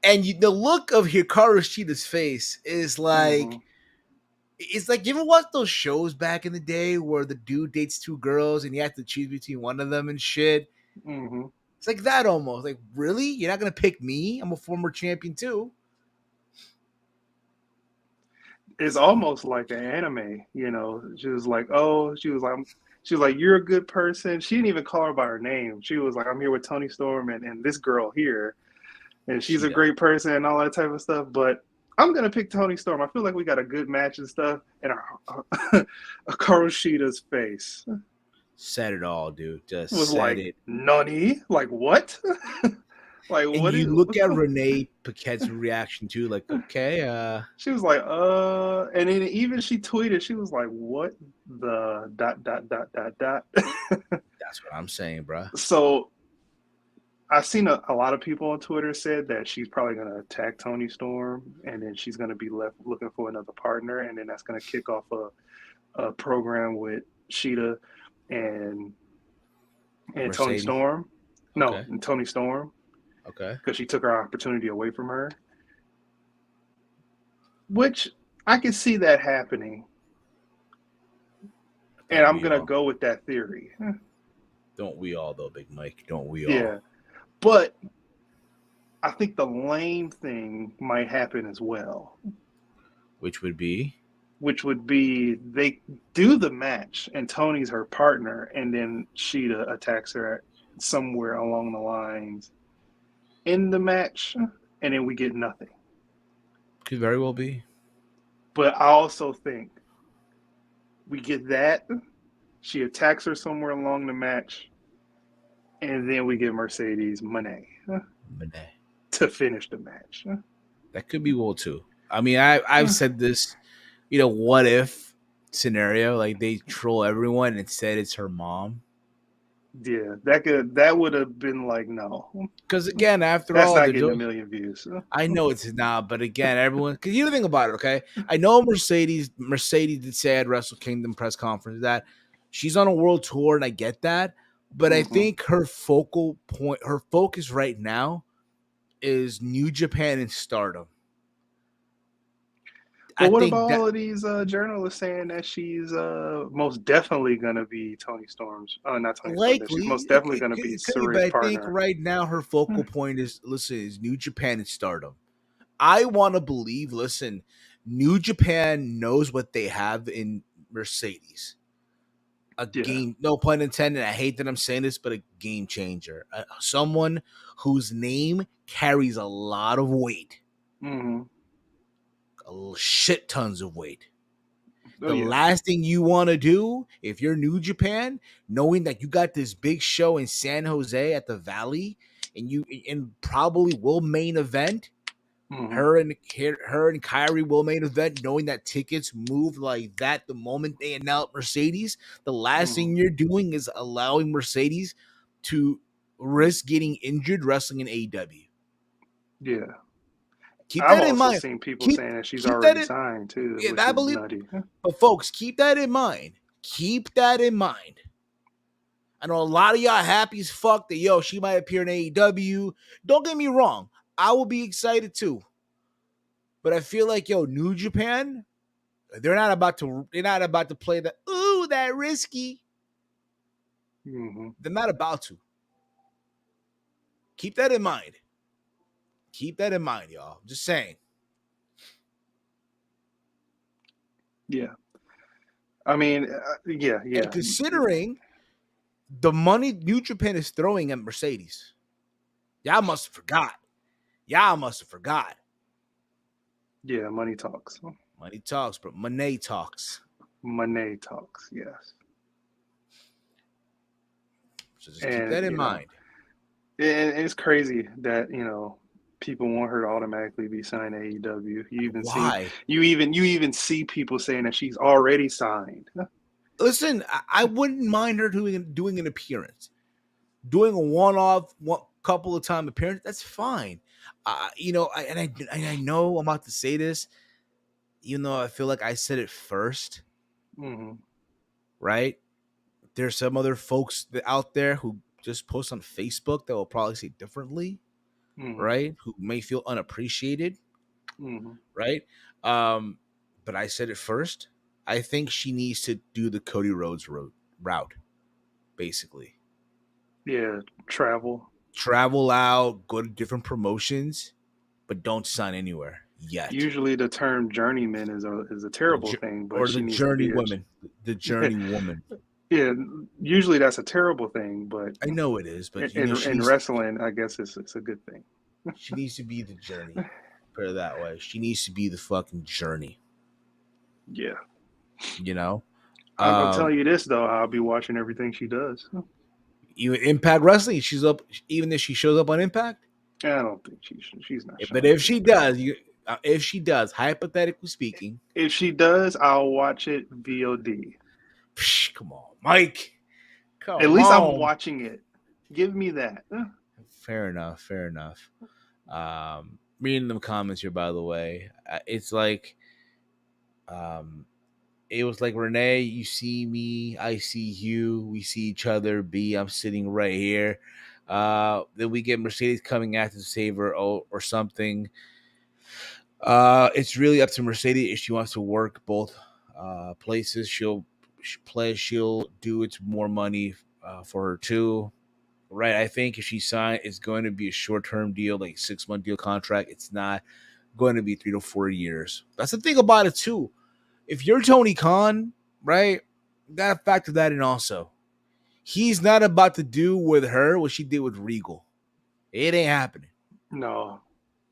And the look of Hikaru Shida's face is like, Mhm. it's like, you ever watch those shows back in the day where the dude dates two girls and you have to choose between one of them and shit? Mm-hmm. It's like that almost. Like, really? You're not going to pick me? I'm a former champion too. It's almost like an anime, you know. She was like, you're a good person. She didn't even call her by her name. She was like, I'm here with Tony Storm and this girl here, and she's a great person and all that type of stuff. But I'm gonna pick Tony Storm. I feel like we got a good match and stuff. And Karoshida's face Said it all, dude. Just was said like, it. Nani? Like what? Like And what? you look at Renee Paquette's reaction too, like, okay, She was like, and then even she tweeted, she was like, what the ... that's what I'm saying, bro. So I've seen a lot of people on Twitter said that she's probably going to attack Tony Storm, and then she's going to be left looking for another partner, and then that's going to kick off a program with Shida and Tony Storm. No, Okay. and Tony Storm. Okay. Because she took her opportunity away from her. Which I can see that happening. And I'm going to go with that theory. Don't we all, though, Big Mike? Don't we all? Yeah. But I think the lame thing might happen as well. Which would be? They do the match, and Tony's her partner, and then Shida attacks her somewhere along the lines in the match, and then we get nothing. Could very well be. But I also think we get that. She attacks her somewhere along the match, and then we get Mercedes Moné to finish the match. That could be well too. I mean, I've said this, what if scenario, like they troll everyone and instead it's her mom. Yeah, that would have been like, no. Because again, after that's all, not getting a million views. I know it's not, but again, everyone, because you think about it, okay? I know Mercedes did say at Wrestle Kingdom press conference that she's on a world tour, and I get that, but I think her focus right now is New Japan and Stardom. But what about all of these journalists saying that she's most definitely going to be Tony Storm's, not Tony Storm, she's most definitely going to be Suri's partner. I think right now her focal point is New Japan and Stardom. I want to believe, New Japan knows what they have in Mercedes. Game, no pun intended. I hate that I'm saying this, but a game changer. Someone whose name carries a lot of weight. Mm-hmm. Shit tons of weight. Last thing you want to do if you're New Japan, knowing that you got this big show in San Jose at the Valley, and probably will main event, her and Kyrie will main event, knowing that tickets move like that the moment they announce Mercedes, the last thing you're doing is allowing Mercedes to risk getting injured wrestling in AEW. Yeah. Keep that in I've mind. also seen people saying that she's already signed too. Yeah, which I is believe. Nutty. But folks, keep that in mind. Keep that in mind. I know a lot of y'all happy as fuck that she might appear in AEW. Don't get me wrong, I will be excited too. But I feel like New Japan, they're not about to play that risky. Mm-hmm. They're not about to. Keep that in mind. Keep that in mind, y'all. I'm just saying. Yeah. I mean, yeah. And considering the money New Japan is throwing at Mercedes, y'all must have forgot. Yeah, money talks. Money talks, but Monet talks. Monet talks, yes. So just keep that in mind. And it's crazy that people want her to automatically be signed to AEW. Why? You even see people saying that she's already signed. Listen, I wouldn't mind her doing an appearance, doing a one-off, couple of time appearance. That's fine. I know I'm about to say this, even though I feel like I said it first. Mm-hmm. Right? There's some other folks out there who just post on Facebook that will probably say differently, Mm-hmm. right? Who may feel unappreciated, Mm-hmm. right? But I said it first. I think she needs to do the Cody Rhodes route, basically. Yeah, travel out, go to different promotions, but don't sign anywhere yet. Usually, the term journeyman is a terrible thing, but or she the needs journey to be woman, the journey woman. Yeah, usually that's a terrible thing, but I know it is, but in wrestling, I guess it's a good thing. She needs to be the journey. Put it that way. She needs to be the fucking journey. Yeah. I'm telling you this though, I'll be watching everything she does. Even Impact Wrestling, she's up. Even if she shows up on Impact, I don't think she's not. But if she does, hypothetically speaking, if she does, I'll watch it VOD. Come on, Mike. At least I'm watching it. Give me that. Fair enough. Reading the comments here, by the way, it's like, it was like, Renee, you see me, I see you, we see each other. B, I'm sitting right here. Then we get Mercedes coming after to save her or something. It's really up to Mercedes if she wants to work both places. She'll do it's more money for her too. Right, I think if she signed, it's going to be a short-term deal, like 6-month deal contract. It's not going to be 3 to 4 years. That's the thing about it too. If you're Tony Khan, right, you gotta factor that in also. He's not about to do with her what she did with Regal. It ain't happening. No,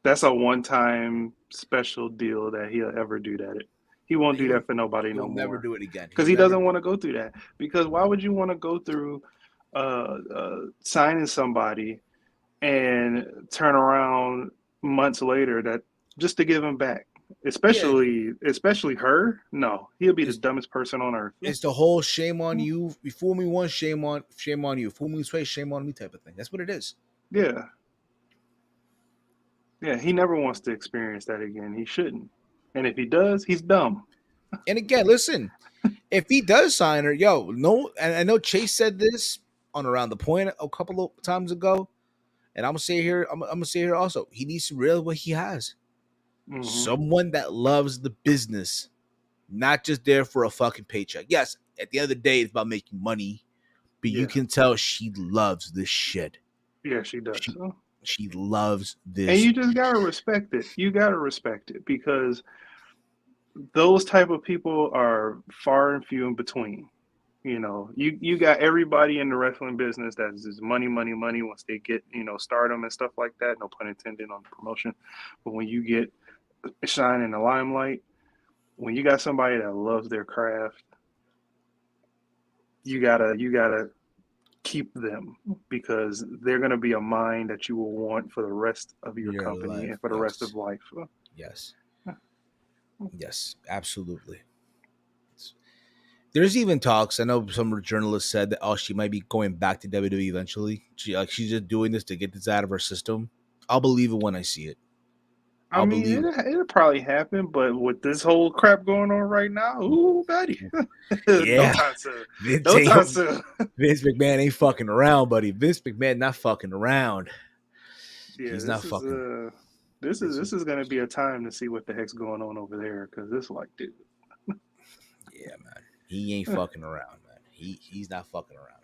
that's a one-time special deal that he'll ever do that. He won't do that for nobody no more. He'll never do it again. Because he doesn't want to go through that. Because why would you want to go through signing somebody and turn around months later that just to give him back? Especially her. No, he'll be the dumbest person on earth. It's the whole shame on you. You fool me once, shame on you. Fool me twice, shame on me type of thing. That's what it is. Yeah. Yeah, he never wants to experience that again. He shouldn't. And if he does, he's dumb. And again, listen, if he does sign her, and I know Chase said this on Around the Point a couple of times ago, and I'm gonna say here also, he needs to realize what he has. Mm-hmm. Someone that loves the business, not just there for a fucking paycheck. Yes, at the end of the day, it's about making money, but you can tell she loves this shit. Yeah, she does. She loves this. And you just gotta respect it. You gotta respect it because those type of people are far and few in between. You got everybody in the wrestling business that's just money once they get, stardom and stuff like that. No pun intended on the promotion. But when you get shine in the limelight, when you got somebody that loves their craft, you gotta keep them because they're gonna be a mind that you will want for the rest of your company and for the rest of life. Yes, absolutely. There's even talks. I know some journalists said that she might be going back to WWE eventually. She's just doing this to get this out of her system. I'll believe it when I see it. It'll probably happen, but with this whole crap going on right now, ooh, buddy. Yeah. No time soon. Vince McMahon ain't fucking around, buddy. Vince McMahon not fucking around. Yeah, he's not fucking. This is going to be a time to see what the heck's going on over there because it's like, dude. Yeah, man. He ain't fucking around, man. He's not fucking around.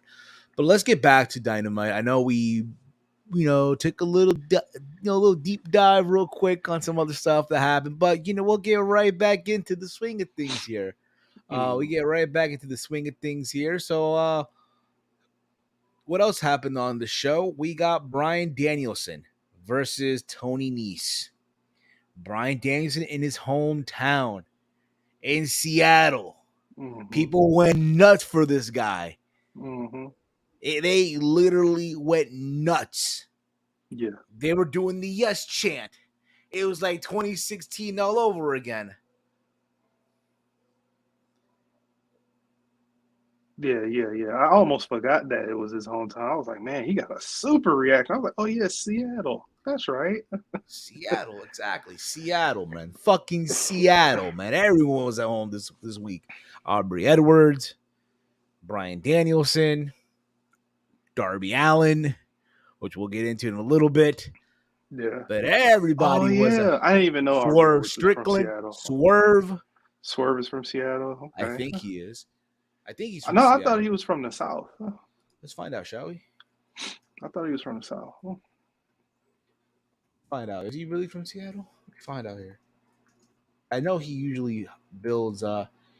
But let's get back to Dynamite. I know we, took a little deep dive real quick on some other stuff that happened, but we'll get right back into the swing of things here. We get right back into the swing of things here. So, what else happened on the show? We got Bryan Danielson versus Tony Nese. Bryan Danielson in his hometown in Seattle. Mm-hmm. People went nuts for this guy. Mm-hmm. They literally went nuts Yeah. They were doing the yes chant. It was like 2016 all over again. Yeah. I almost forgot that it was his hometown. I was like, man, he got a super reaction. I was like, oh yeah, Seattle. That's right. Seattle, exactly. Seattle, man. Fucking Seattle, man. Everyone was at home this week. Aubrey Edwards, Bryan Danielson, Darby Allin, which we'll get into in a little bit. Yeah. But Oh everybody was yeah. I didn't even know Aubrey Swerve Edwards was from Strickland, Seattle. Swerve. Swerve is from Seattle. Okay. I think he is. I think he's from No, Seattle. I thought he was from the South. Let's find out, shall we? I thought he was from the South. Find out. Is he really from Seattle? Let me find out here. I know he usually builds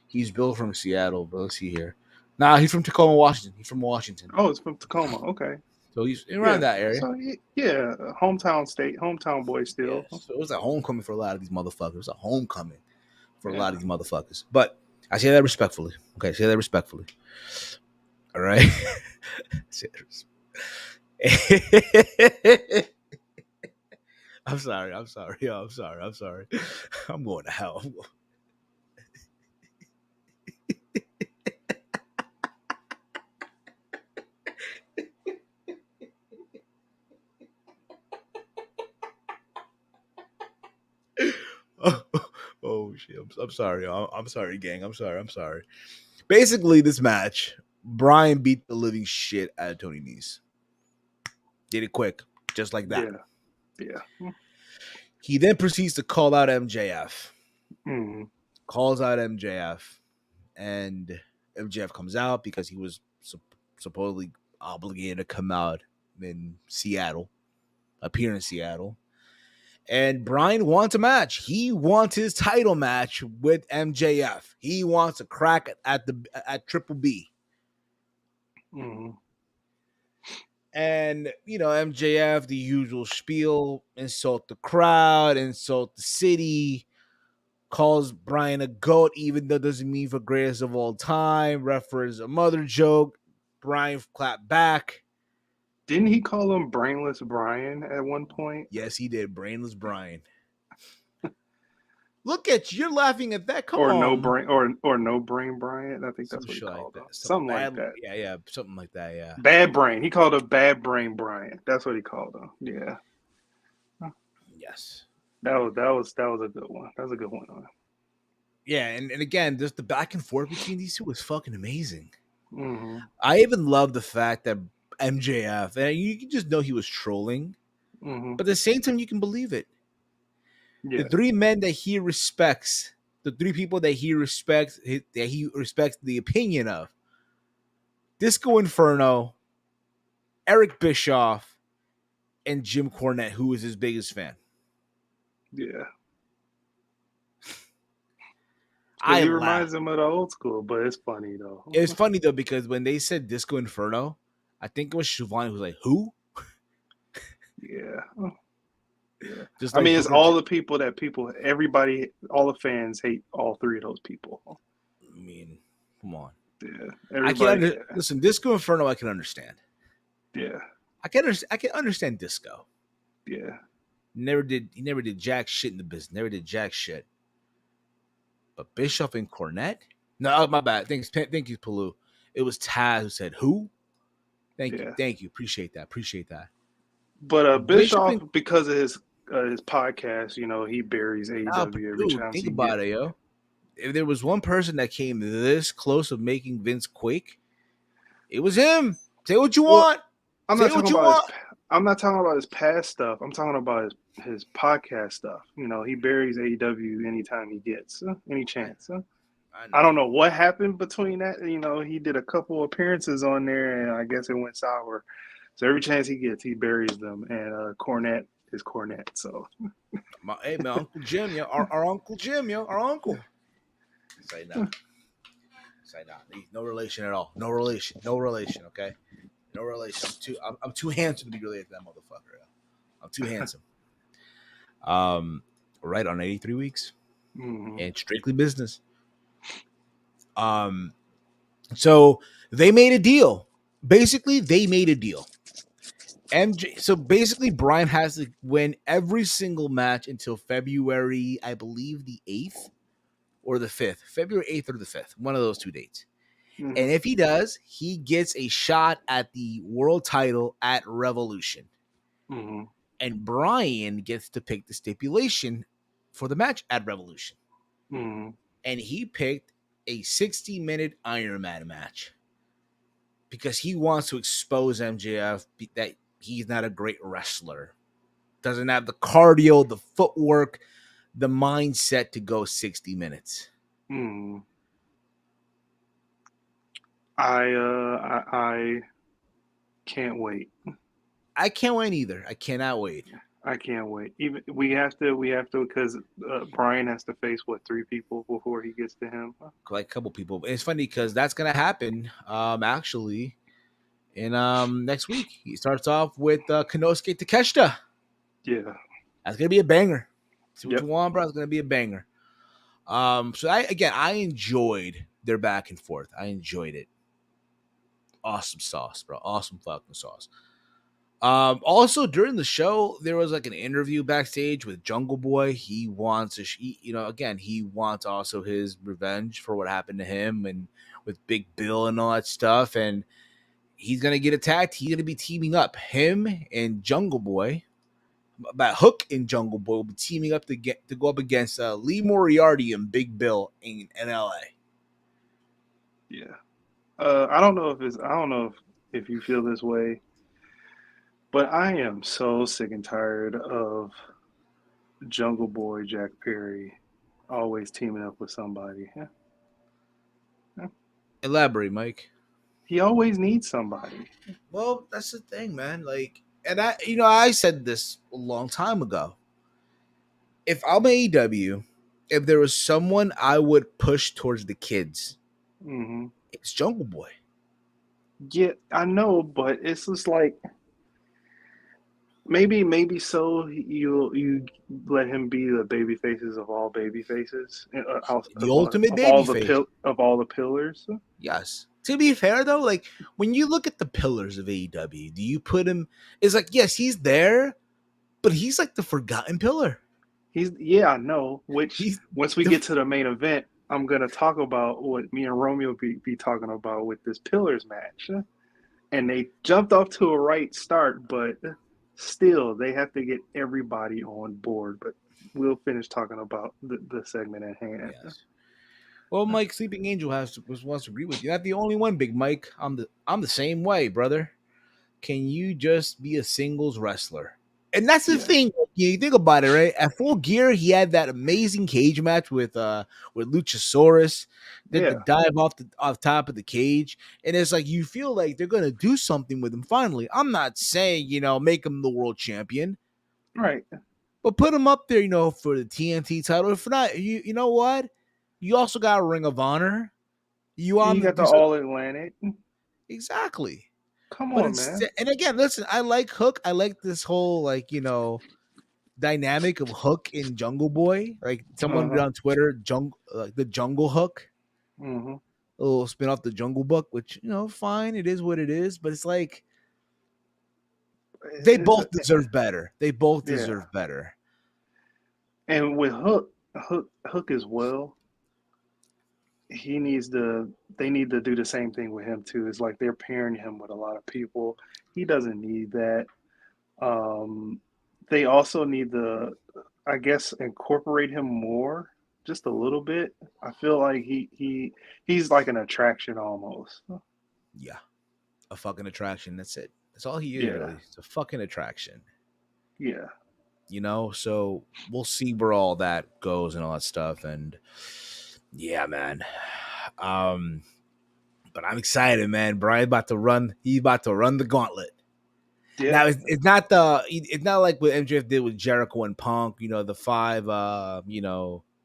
he's built from Seattle, but let's see here. Nah, he's from Tacoma, Washington. He's from Washington. Oh, it's from Tacoma. Okay. So he's around that area. So yeah, hometown state, hometown boy still. Yeah, so it was a homecoming for a lot of these motherfuckers. It was a homecoming for a lot of these motherfuckers. But I say that respectfully. Okay, say that respectfully. All right. I'm sorry. I'm going to hell. Oh shit! I'm sorry. I'm sorry, gang. I'm sorry. Basically, this match, Bryan beat the living shit out of Tony Nese. Did it quick, just like that. Yeah. He then proceeds to call out MJF. Mm-hmm. Calls out MJF, and MJF comes out because he was supposedly obligated to come out in Seattle, appear in Seattle. And Bryan wants a match. He wants his title match with MJF. He wants a crack at Triple B. Mm-hmm. And, MJF, the usual spiel, insult the crowd, insult the city, calls Bryan a goat, even though it doesn't mean for greatest of all time, reference a mother joke. Bryan clapped back. Didn't he call him Brainless Bryan at one point? Yes, he did. Brainless Bryan. Look at you. You're laughing at that. Come on. No brain or no brain Bryan. I think that's what he called him. Something like that. Yeah, something like that, yeah. Bad brain. He called him Bad Brain Bryan. That's what he called him. Yeah. Yes. That was a good one. That was a good one. Yeah, and again, just the back and forth between these two was fucking amazing. Mm-hmm. I even love the fact that MJF, and you can just know he was trolling, but at the same time, you can believe it. Yeah. The three men that he respects, the three people that he respects the opinion of: Disco Inferno, Eric Bischoff, and Jim Cornette, who is his biggest fan. Yeah. He reminds him of the old school, but it's funny though. It's funny though because when they said Disco Inferno, I think it was Siobhan who was like, "Who?" Yeah. Just I mean, it's all the people that everybody, all the fans hate all three of those people. I mean, come on. Yeah. I can listen. Disco Inferno, I can understand. Yeah. I can understand Disco. Yeah. He never did jack shit in the business. Never did jack shit. But Bischoff and Cornette? No, my bad. Thank you, Palou. It was Taz who said, "Who?" Thank you. Appreciate that. But Bischoff, because of his podcast, he buries AEW every chance. Think about it, yo. If there was one person that came this close of making Vince quake, it was him. Say what you want. I'm not talking about his past stuff. I'm talking about his podcast stuff. He buries AEW anytime he gets any chance. I don't know what happened between that. He did a couple appearances on there, and I guess it went sour. So every chance he gets, he buries them. And Cornette is Cornette. So, my Uncle Jim, our Uncle Jim, our uncle. Say no. No relation at all. No relation. Okay. No relation. I'm too handsome to be related to that motherfucker. I'm too handsome. Right on 83 weeks, and strictly business. So they made a deal. Basically, they made a deal. MJ. So basically, Bryan has to win every single match until February, I believe, the 8th or the 5th, February 8th or the 5th, one of those two dates. Mhm. And if he does, he gets a shot at the world title at Revolution. Mhm. And Bryan gets to pick the stipulation for the match at Revolution. Mhm. And he picked a 60-minute Iron Man match because he wants to expose MJF that he's not a great wrestler. Doesn't have the cardio, the footwork, the mindset to go 60 minutes. Mhm. I can't wait. I can't wait either. I cannot wait. I can't wait. Even we have to because Bryan has to face what 3 people before he gets to him. Like a couple people. It's funny because that's gonna happen. Actually, in next week he starts off with Konosuke Takeshita. Yeah. That's gonna be a banger. See what Yep. you want, bro. It's gonna be a banger. So I enjoyed their back and forth. I enjoyed it. Awesome sauce, bro. Awesome fucking sauce. Also during the show, there was like an interview backstage with Jungle Boy. He wants he wants also his revenge for what happened to him and with Big Bill and all that stuff. And he's gonna get attacked. He's gonna be teaming up. Him and Jungle Boy, about Hook and Jungle Boy will be teaming up to go up against Lee Moriarty and Big Bill in LA. Yeah. I don't know if you feel this way, but I am so sick and tired of Jungle Boy Jack Perry always teaming up with somebody. Elaborate, Mike. He always needs somebody. Well, that's the thing, man. Like, and I said this a long time ago. If I'm AEW, if there was someone I would push towards the kids, Hmm. it's Jungle Boy. Yeah, I know, but it's just like maybe so you let him be the baby faces of all baby faces, The ultimate baby face. of all the pillars. Yes. To be fair, though, like when you look at the pillars of AEW, do you put him? It's like yes, he's there, but he's like the forgotten pillar. I know. Which He's once we the get to the main event, I'm gonna talk about what me and Romeo be talking about with this pillars match. And they jumped off to a right start, but still they have to get everybody on board. But we'll finish talking about the segment at hand. yes. Well, Mike, Sleeping Angel wants to agree with you. Not the only one, Big Mike. I'm the same way, brother. Can you just be a singles wrestler? And that's the Yeah. thing. You think about it, right? At Full Gear, he had that amazing cage match with Luchasaurus. Did the dive off top of the cage, and it's like you feel like they're gonna do something with him. Finally, I'm not saying make him the world champion, Right. but put him up there, for the TNT title. If not, you know what? You also got a Ring of Honor. You got the All Atlantic. exactly. Come But on, man. and again, listen, I like Hook. I like this whole dynamic of Hook and Jungle Boy. Like someone Uh-huh. on Twitter, the Jungle Hook, Mm-hmm. a little spin off the Jungle Book, which fine, it is what it is. But it's like they both deserve better. They both deserve better. And with Hook as well, they need to do the same thing with him too. It's like they're pairing him with a lot of people. He doesn't need that. They also need to, I guess, incorporate him more, just a little bit. I feel like he's like an attraction almost. Yeah, a fucking attraction. That's it. That's all he is. Yeah. Really. It's a fucking attraction. Yeah. So we'll see where all that goes and all that stuff. And yeah, man. But I'm excited, man. Bryan he's about to run the gauntlet. Yeah. Now it's not like what MJF did with Jericho and Punk, the 5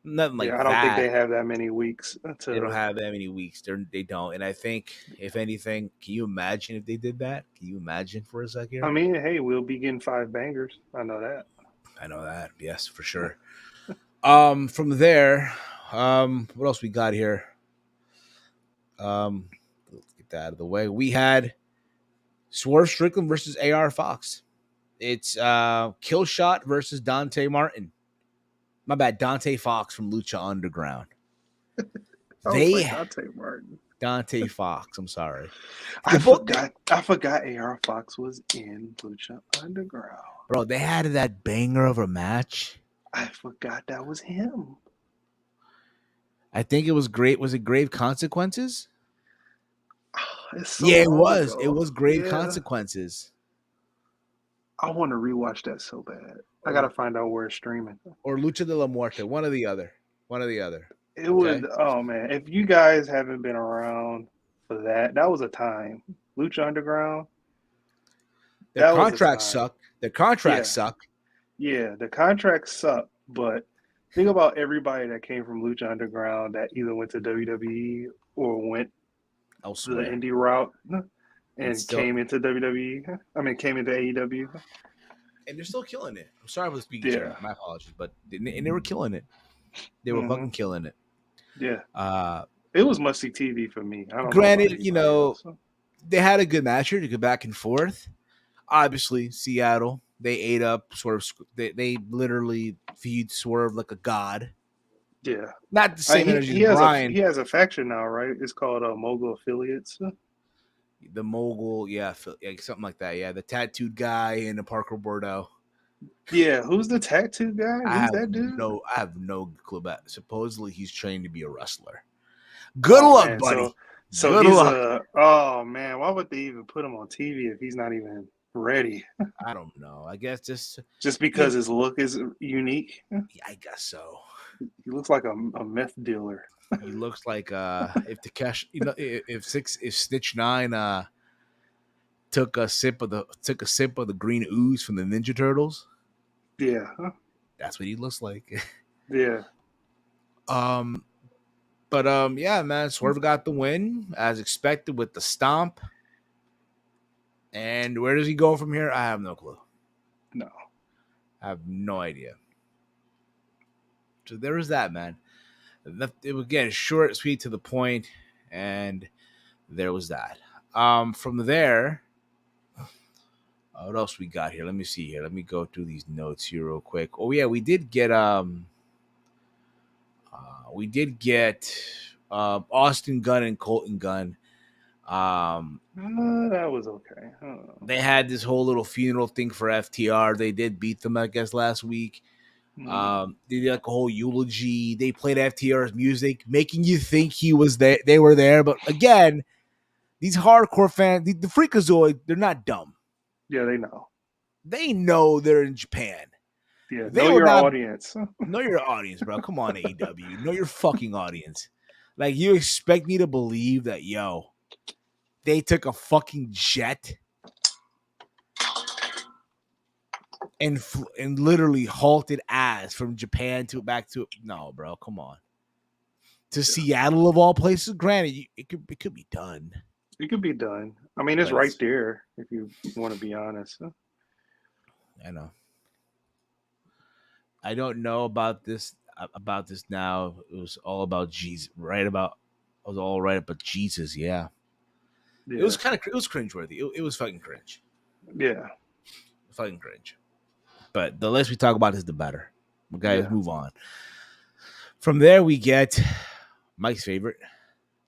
nothing like that. I don't think they have that many weeks. They don't have that many weeks. They don't. And I think if anything, can you imagine if they did that? Can you imagine for a second? I mean, hey, we'll be getting 5 bangers. I know that. Yes, for sure. From there, what else we got here? Let's get that out of the way. We had Swerve Strickland versus AR Fox. It's Killshot versus Dante Martin. My bad, Dante Fox from Lucha Underground. I was like Dante Martin. Dante Fox. I'm sorry. I forgot AR Fox was in Lucha Underground. Bro, they had that banger of a match. I forgot that was him. I think it was great. Was it Grave Consequences? So yeah, it was. ago. It was Grave Consequences. I want to rewatch that so bad. I gotta find out where it's streaming. Or Lucha de la Muerte. One or the other. It would. Oh man, if you guys haven't been around for that was a time. Lucha Underground. Their contracts suck. Their contracts suck. Yeah, the contracts suck. But think about everybody that came from Lucha Underground that either went to WWE or went to the indie route and came into WWE. I mean, came into AEW. And they're still killing it. I'm sorry for speaking. Yeah. My apologies, but they were killing it. They were fucking killing it. Yeah. It was must-see TV for me. I don't Granted, they had a good match here to go back and forth. Obviously, Seattle, they ate up Swerve. They literally feed Swerve like a god. Yeah. Not the same energy as Bryan. He has a faction now, right? It's called Mogul Affiliates. The Mogul, something like that. Yeah, the tattooed guy in the Parker Bordeaux. Yeah, who's the tattooed guy? Who's that dude? I have no clue about. Supposedly, he's trained to be a wrestler. Good luck, man, buddy. So good luck. Oh man, why would they even put him on TV if he's not even ready? I don't know. I guess just because his look is unique. Yeah, I guess so. He looks like a meth dealer. He looks like if Takeshi, if Snitch 9 took a sip of the green ooze from the Ninja Turtles. Yeah, that's what he looks like. Yeah. Yeah, man, Swerve got the win as expected with the stomp. And where does he go from here? I have no clue. No, I have no idea. So there was that, man. It was again short, sweet, to the point, and there was that. From there, what else we got here? Let me see here. Let me go through these notes here real quick. Oh yeah, we did get Austin Gunn and Colton Gunn. That was okay. They had this whole little funeral thing for FTR. They did beat them, I guess, last week. They did like a whole eulogy. They played FTR's music, making you think he was there. They were there, but again, these hardcore fans, the Freakazoid, they're not dumb. Yeah, they know. They know they're in Japan. Yeah, know your audience. Know your audience, bro. Come on, AEW. Know your fucking audience. Like, you expect me to believe that, they took a fucking jet and literally halted ass from Japan to back to no, bro. Come on, to Seattle of all places. Granted, it could be done. It could be done. I mean, it's right there if you want to be honest. I know. I don't know about this now. It was all about Jesus, right? It was all right about Jesus. Yeah. It was cringeworthy. It was fucking cringe. Yeah. Fucking cringe. But the less we talk about this, the better. Guys, move on. From there, we get Mike's favorite,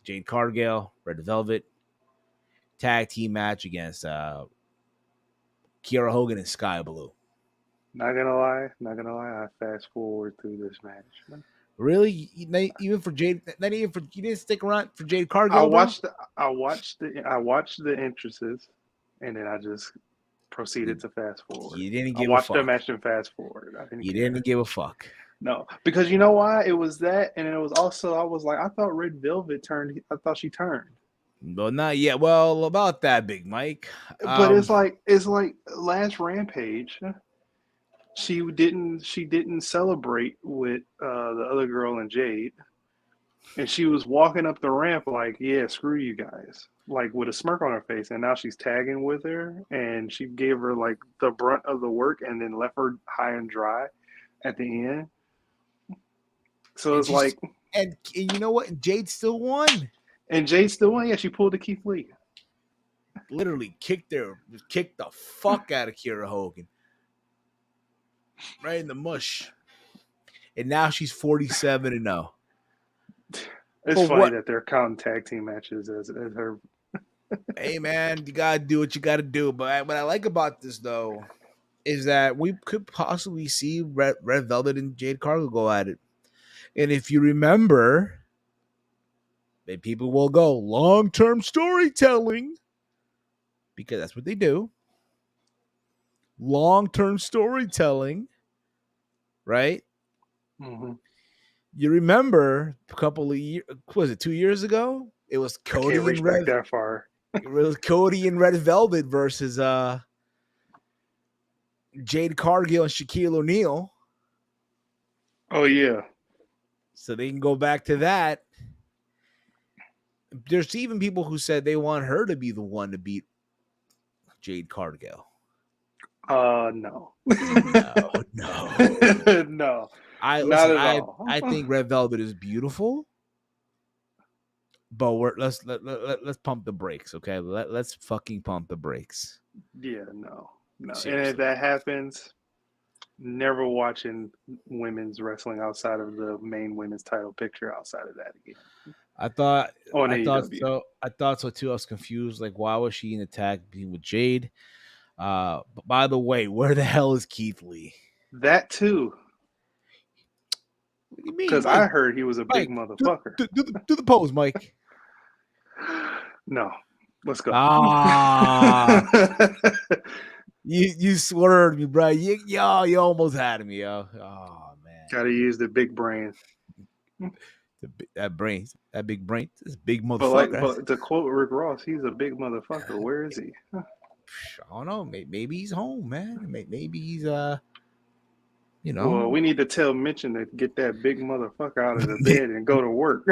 Jade Cargill, Red Velvet, tag team match against Kiera Hogan and Sky Blue. Not gonna lie, I fast forward through this match. Really? Even for Jade? Not even for you didn't stick around for Jade Cargill? I watched the entrances, and then I just proceeded to fast forward. You didn't give a fuck. I watched the match and fast forward. Didn't give a fuck. No, because you know why? It was that, and it was also I was like, I thought Red Velvet turned. I thought she turned. Well, not yet. Well, about that, Big Mike. But it's like last Rampage. She didn't celebrate with the other girl and Jade, and she was walking up the ramp like, yeah, screw you guys, like with a smirk on her face. And now she's tagging with her, and she gave her like the brunt of the work, and then left her high and dry at the end. So it's like, and you know what? Jade still won. And Jade still won. Yeah, she pulled the Keith Lee. literally kicked the fuck out of Kiera Hogan. Right in the mush. And now she's 47-0. It's But funny what? that they're counting tag team matches as her. Hey man, you gotta do what you gotta do. But what I like about this though is that we could possibly see Red Velvet and Jade Cargill go at it. And if you remember, then people will go long-term storytelling because that's what they do. Long-term storytelling, right? Mm-hmm. You remember a couple of years, was it 2 years ago? It was Cody Can't reach and back Red. that far. It was Cody and Red Velvet versus Jade Cargill and Shaquille O'Neal. Oh yeah. So they can go back to that. There's even people who said they want her to be the one to beat Jade Cargill. No. No. No. I think Red Velvet is beautiful, but let's pump the brakes, okay? Let's fucking pump the brakes. Yeah, no. Seriously. And if that happens, never watching women's wrestling outside of the main women's title picture outside of that again. I thought AEW. I thought so too. I was confused. Like, why was she in a tag team with Jade? But by the way, where the hell is Keith Lee? That too. What do you mean? Because I heard he was a big Mike, motherfucker. Do the pose, Mike. No. Let's go. You swerved me, bro. You almost had me, yo. Oh man. Gotta use the big brain. That big brain, this big motherfucker. But to quote Rick Ross, he's a big motherfucker. Where is he? I don't know. Maybe he's home, man. Maybe he's Well, we need to tell Mitchell to get that big motherfucker out of the bed and go to work.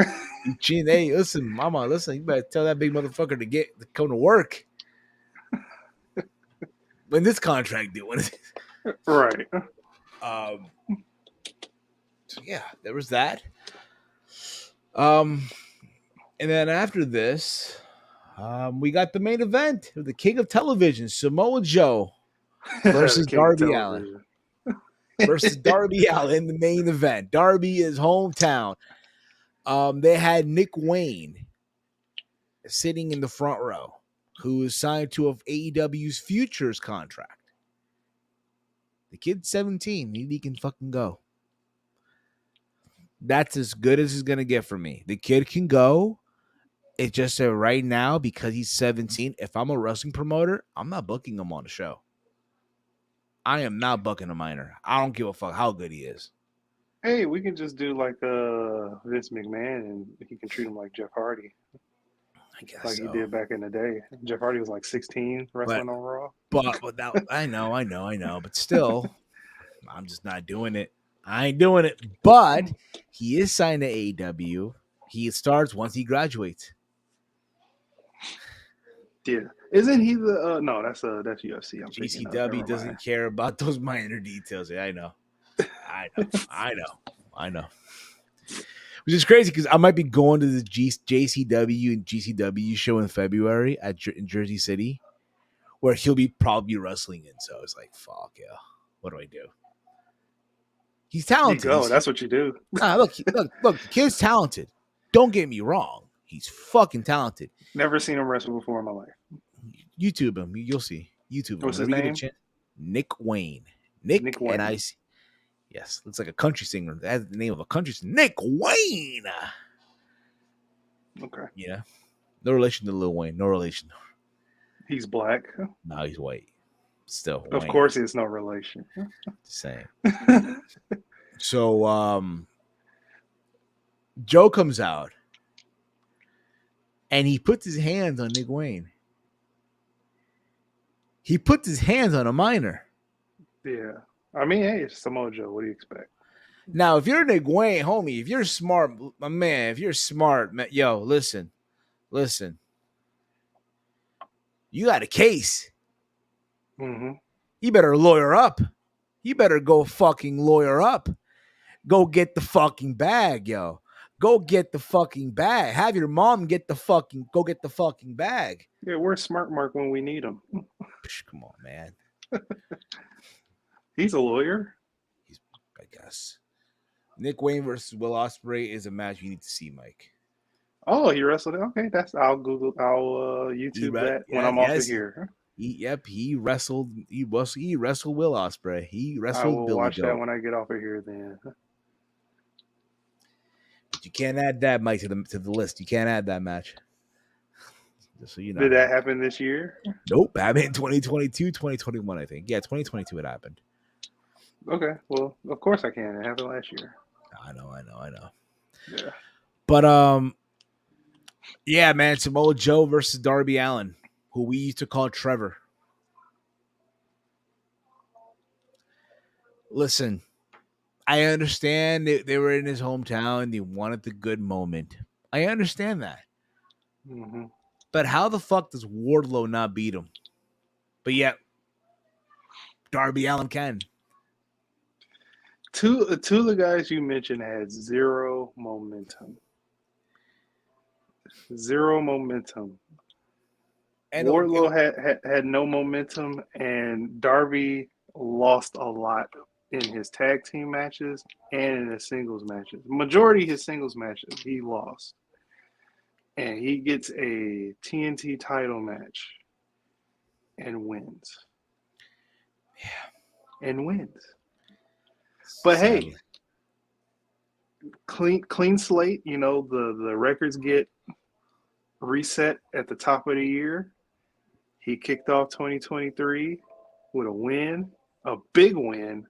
Gene, hey, listen, mama, listen. You better tell that big motherfucker to come to work. When this contract due? Right. So yeah, there was that. And then after this, we got the main event of the King of Television, Samoa Joe versus Darby Allin. Versus Darby Allin, the main event. Darby is hometown. They had Nick Wayne sitting in the front row, who is signed to AEW's Futures contract. The kid's 17. He can fucking go. That's as good as it's going to get for me. The kid can go. It's just that right now, because he's 17, if I'm a wrestling promoter, I'm not booking him on the show. I am not booking a minor. I don't give a fuck how good he is. Hey, we can just do like Vince McMahon, and he can treat him like Jeff Hardy. I guess like so. He did back in the day. Jeff Hardy was like 16 wrestling on Raw. But that, I know. But still, I'm just not doing it. I ain't doing it. But he is signed to AEW. He starts once he graduates. Yeah. Isn't he the no, that's UFC. GCW doesn't care about those minor details. Yeah, I know. Which is crazy because I might be going to the JCW and GCW show in February in Jersey City, where he'll be probably wrestling in. So it's like, fuck yeah, what do I do? He's talented. You go. That's what you do. Look, the kid's talented. Don't get me wrong. He's fucking talented. Never seen him wrestle before in my life. YouTube him. You'll see. YouTube him. What's his name? Nick Wayne. Nick Wayne. N-I-C. Yes, looks like a country singer. That's the name of a country singer. Nick Wayne. Okay. Yeah. No relation to Lil Wayne. No relation. He's black. No, he's white. Still. Of course, it's no relation. Same. So, Joe comes out and he puts his hands on Nick Wayne. He puts his hands on a minor. Yeah. I mean, hey, it's Samoa Joe. What do you expect? Now, if you're Nick Wayne, homie, if you're smart, my man, if you're smart, man, yo, listen. You got a case. Mm-hmm. You better lawyer up. You better go fucking lawyer up. Go get the fucking bag, yo. Go get the fucking bag. Have your mom get the fucking bag. Yeah, where's Smart Mark when we need him? Come on, man. He's a lawyer. I guess. Nick Wayne versus Will Ospreay is a match you need to see, Mike. Oh, he wrestled it. Okay, I'll YouTube that when I'm off of here. He wrestled. He wrestled Will Ospreay. He wrestled I will Billy watch Goat. that when I get off of here. Then. But you can't add that, Mike, to the list. You can't add that match. Just so you know. Did that happen this year? Nope. Happened in 2022, 2021, I think. Yeah, 2022 it happened. Okay. Well, of course I can. It happened last year. I know. Yeah. But yeah, man, Samoa Joe versus Darby Allin, who we used to call Trevor. Listen, I understand they were in his hometown. They wanted the good moment. I understand that. Mm-hmm. But how the fuck does Wardlow not beat him? But yet, Darby Allin can. Two of the guys you mentioned had zero momentum. Zero momentum. And Wardlow had no momentum, and Darby lost a lot in his tag team matches and in his singles matches. Majority of his singles matches, he lost. And he gets a TNT title match and wins. Yeah. And wins. But hey, clean slate, you know, the records get reset at the top of the year. He kicked off 2023 with a win, a big win,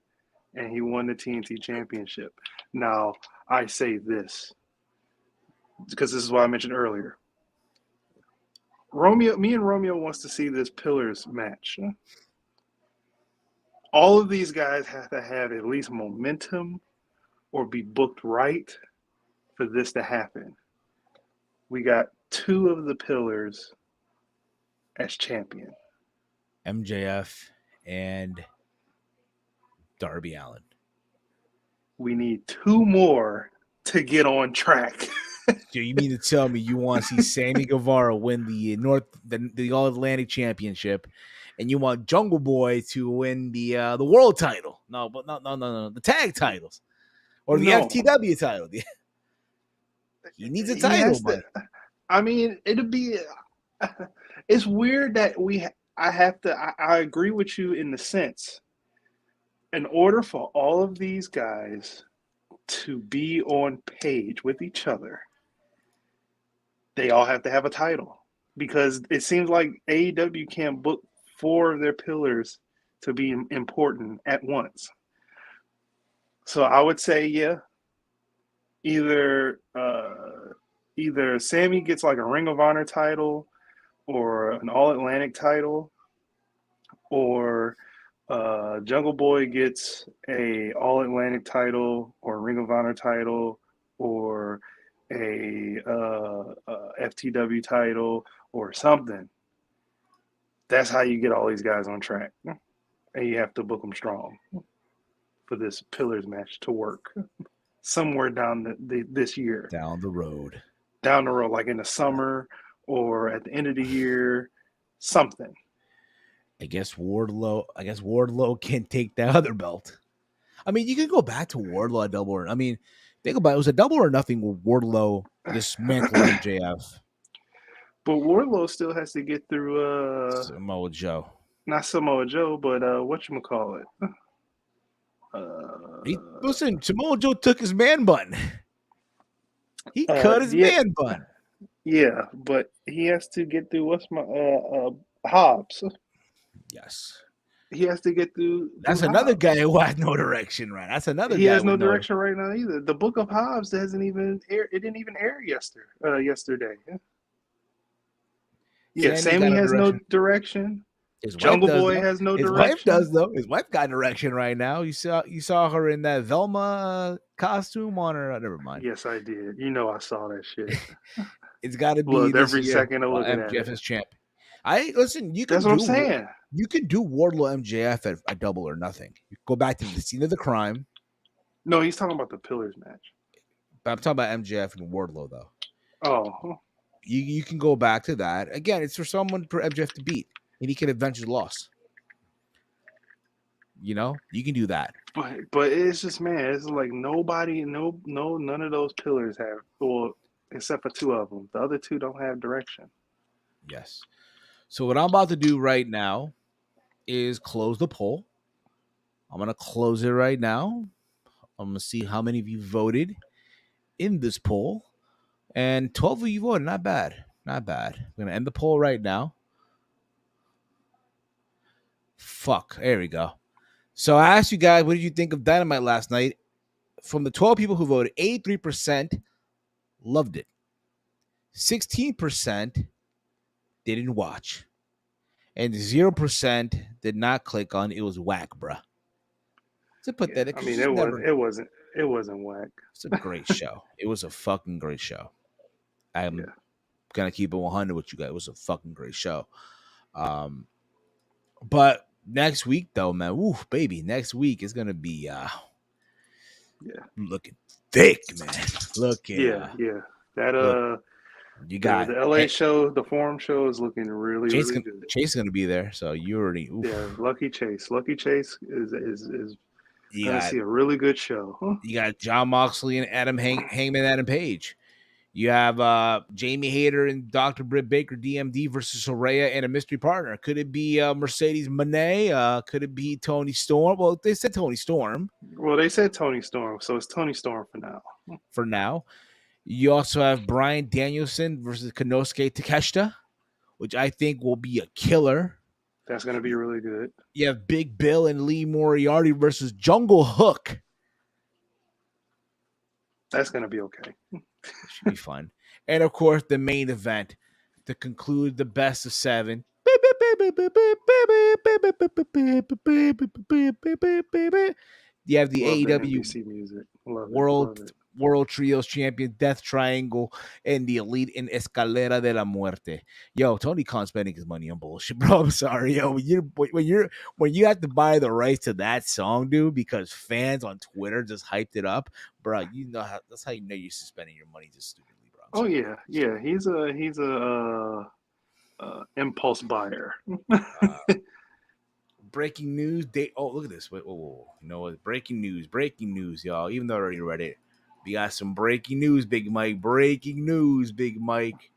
and he won the TNT championship. Now, I say this, because this is what I mentioned earlier. Me and Romeo wants to see this Pillars match. All of these guys have to have at least momentum or be booked right for this to happen. We got two of the Pillars as champion. MJF and Darby Allin. We need two more to get on track. So you mean to tell me you want to see Sammy Guevara win the All Atlantic Championship, and you want Jungle Boy to win the world title? No, the tag titles or the FTW title. He needs a title, man. I mean, it'll be. It's weird that I agree with you in the sense. In order for all of these guys to be on page with each other, they all have to have a title, because it seems like AEW can't book four of their pillars to be important at once. So I would say, yeah, either Sammy gets like a Ring of Honor title or an All Atlantic title, or Jungle Boy gets a All Atlantic title or Ring of Honor title or a FTW title or something. That's how you get all these guys on track, and you have to book them strong for this Pillars match to work somewhere down this year, down the road, like in the summer or at the end of the year, something. I guess Wardlow can take that other belt. I mean, you can go back to Wardlow at Double or I mean, think about it. It was a Double or Nothing with Wardlow dismantled MJF. But Wardlow still has to get through Samoa Joe. Not Samoa Joe, but whatchamacallit. Listen, Samoa Joe took his man bun. He cut his man bun. Yeah, but he has to get through Hobbs. Yes. He has to get through. That's another Hobbs. Guy who has no direction, right? That's another. He guy has no direction right now either. The Book of Hobbs hasn't even aired. It didn't even air yesterday. Yeah, Sammy has no direction. Jungle Boy has no direction. His wife does though. His wife got direction right now. You saw her in that Velma costume on her. Never mind. Yes, I did. You know, I saw that shit. It's got to be every second of looking at it. MJF is champ. Listen. You can. That's what I'm saying. You can do Wardlow MJF at a Double or Nothing. You go back to the scene of the crime. No, he's talking about the Pillars match. But I'm talking about MJF and Wardlow though. Oh, You can go back to that. Again, it's for MJF to beat, and he can avenge his loss. You know, you can do that. but it's just, man, it's like nobody, none of those pillars have, well, except for two of them. The other two don't have direction. Yes. So what I'm about to do right now is close the poll. I'm gonna close it right now. I'm gonna see how many of you voted in this poll, and 12 of you voted. Not bad. Not bad. I'm gonna end the poll right now. Fuck. There we go. So I asked you guys, what did you think of Dynamite last night? From the 12 people who voted, 83% loved it. 16% didn't watch. And 0% did not click on it. Was whack, bruh. It's pathetic. I mean, it wasn't whack. It's a great show. It was a fucking great show. I'm gonna keep it 100 with you guys. It was a fucking great show. But next week though, man, oof, baby, next week is gonna be looking thick, man. Looking That you got the LA show, the Forum show is looking really good. Chase is gonna be there, so you already Lucky Chase. Lucky Chase is you gonna see a really good show. You got John Moxley and Hangman Adam Page. You have Jamie Hayter and Dr. Britt Baker, DMD versus Soraya and a mystery partner. Could it be Mercedes Moné? Could it be Tony Storm? Well, they said Tony Storm. Well, they said Tony Storm, so it's Tony Storm for now. You also have Bryan Danielson versus Konosuke Takeshita, which I think will be a killer. That's going to be really good. You have Big Bill and Lee Moriarty versus Jungle Hook. That's going to be okay. Should be fun. And, of course, the main event to conclude the best of 7. You have the AEW music. World Trios Champion, Death Triangle, and the Elite in Escalera de la Muerte. Yo, Tony Khan spending his money on bullshit, bro. I'm sorry, yo. When you have to buy the rights to that song, dude, because fans on Twitter just hyped it up, bro. You know that's how you know you're spending your money just stupidly, bro. Oh yeah. He's a impulse buyer. Breaking news. Look at this. Wait, whoa. You know what? Breaking news, y'all. Even though I already read it. We got some breaking news, Big Mike. Breaking news, Big Mike.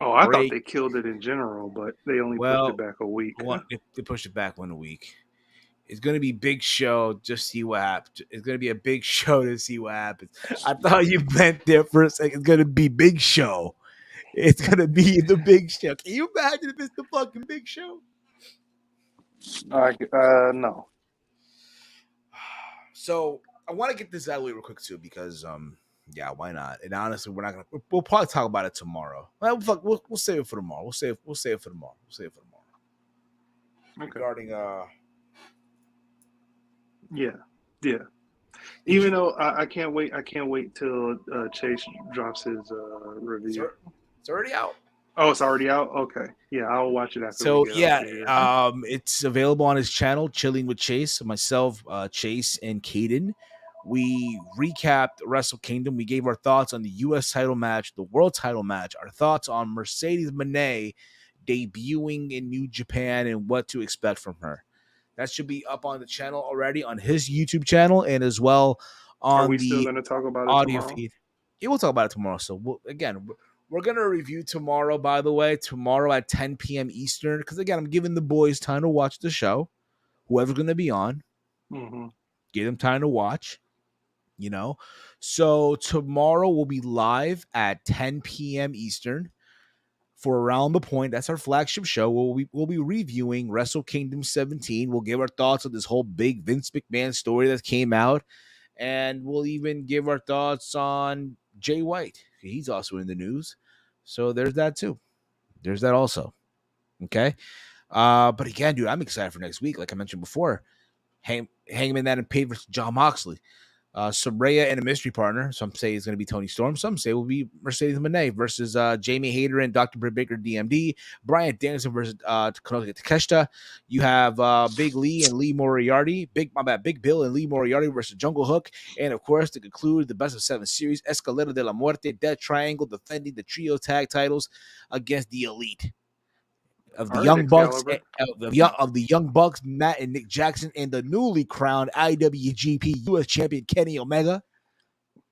Oh, I thought they killed it in general, but they only pushed it back a week. They pushed it back 1 week. It's going to be big show. Just see what happens. It's going to be a big show to see what happens. I thought you meant there for a second. It's going to be big show. It's going to be the big show. Can you imagine if it's the fucking big show? No. So I want to get this out of the way real quick too, because why not? And honestly, we'll probably talk about it tomorrow. Well, fuck, we'll save it for tomorrow. We'll save it for tomorrow. Okay. Regarding Yeah. Even though I can't wait till Chase drops his review. It's already out. Oh, it's already out? Okay. Yeah, I'll watch it after. So it's available on his channel, Chilling with Chase. Myself, Chase, and Caden. We recapped Wrestle Kingdom. We gave our thoughts on the U.S. title match, the world title match, our thoughts on Mercedes Moné debuting in New Japan and what to expect from her. That should be up on the channel already, on his YouTube channel, and as well on the still going to talk about audio feed. Yeah, we'll talk about it tomorrow. So we're going to review tomorrow, by the way, tomorrow at 10 p.m. Eastern, because, again, I'm giving the boys time to watch the show, whoever's going to be on. Mm-hmm. Give them time to watch, you know. So tomorrow we'll be live at 10 p.m. Eastern for Around the Point. That's our flagship show. We'll be reviewing Wrestle Kingdom 17. We'll give our thoughts on this whole big Vince McMahon story that came out, and we'll even give our thoughts on Jay White. He's also in the news. So there's that too. There's that also. Okay. But again, dude, I'm excited for next week. Like I mentioned before, Hangman Adam Page versus John Moxley. Soraya and a mystery partner. Some say it's going to be Tony Storm. Some say it will be Mercedes Moné versus Jamie Hayter and Dr. Britt Baker DMD. Bryan Danielson versus Konosuke Takeshita. You have Big Lee and Lee Moriarty. Big Bill and Lee Moriarty versus Jungle Hook. And of course, to conclude the best of 7 series, Escalera de la Muerte, Death Triangle defending the trio tag titles against the Elite. Of the Young Bucks, of the Young Bucks, Matt and Nick Jackson, and the newly crowned IWGP US Champion Kenny Omega,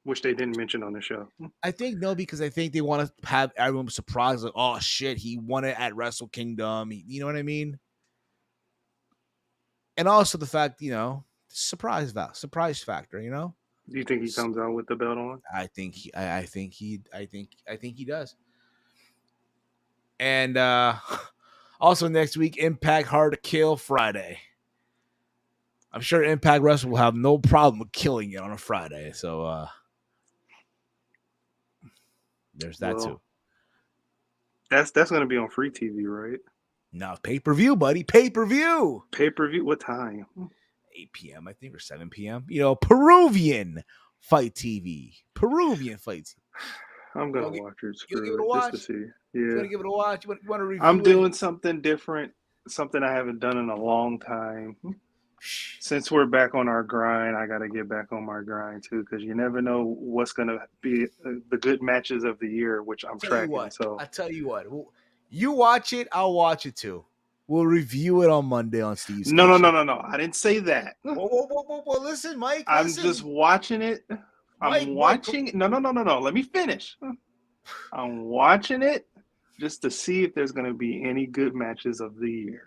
which they didn't mention on the show. I think no, because I think they want to have everyone surprised, like, oh shit, he won it at Wrestle Kingdom. You know what I mean? And also the fact, surprise factor. You know? Do you think he comes out with the belt on? I think he does. And also next week, Impact Hard to Kill Friday. I'm sure Impact Wrestling will have no problem with killing it on a Friday. So there's that too. That's going to be on free TV, right? No, pay-per-view, buddy. Pay-per-view. Pay-per-view. What time? 8 p.m., I think, or 7 p.m. Peruvian Fight TV. I'm going to watch it. You give it a watch? Just to see. Yeah. You want to give it a watch? You want to review I'm doing something different, something I haven't done in a long time. Since we're back on our grind, I got to get back on my grind too, because you never know what's going to be the good matches of the year, which I'm tracking. So I tell you what, you watch it, I'll watch it too. We'll review it on Monday on Steve's. No. I didn't say that. Well, listen, Mike. I'm just watching it. I'm watching. No. Let me finish. I'm watching it just to see if there's going to be any good matches of the year.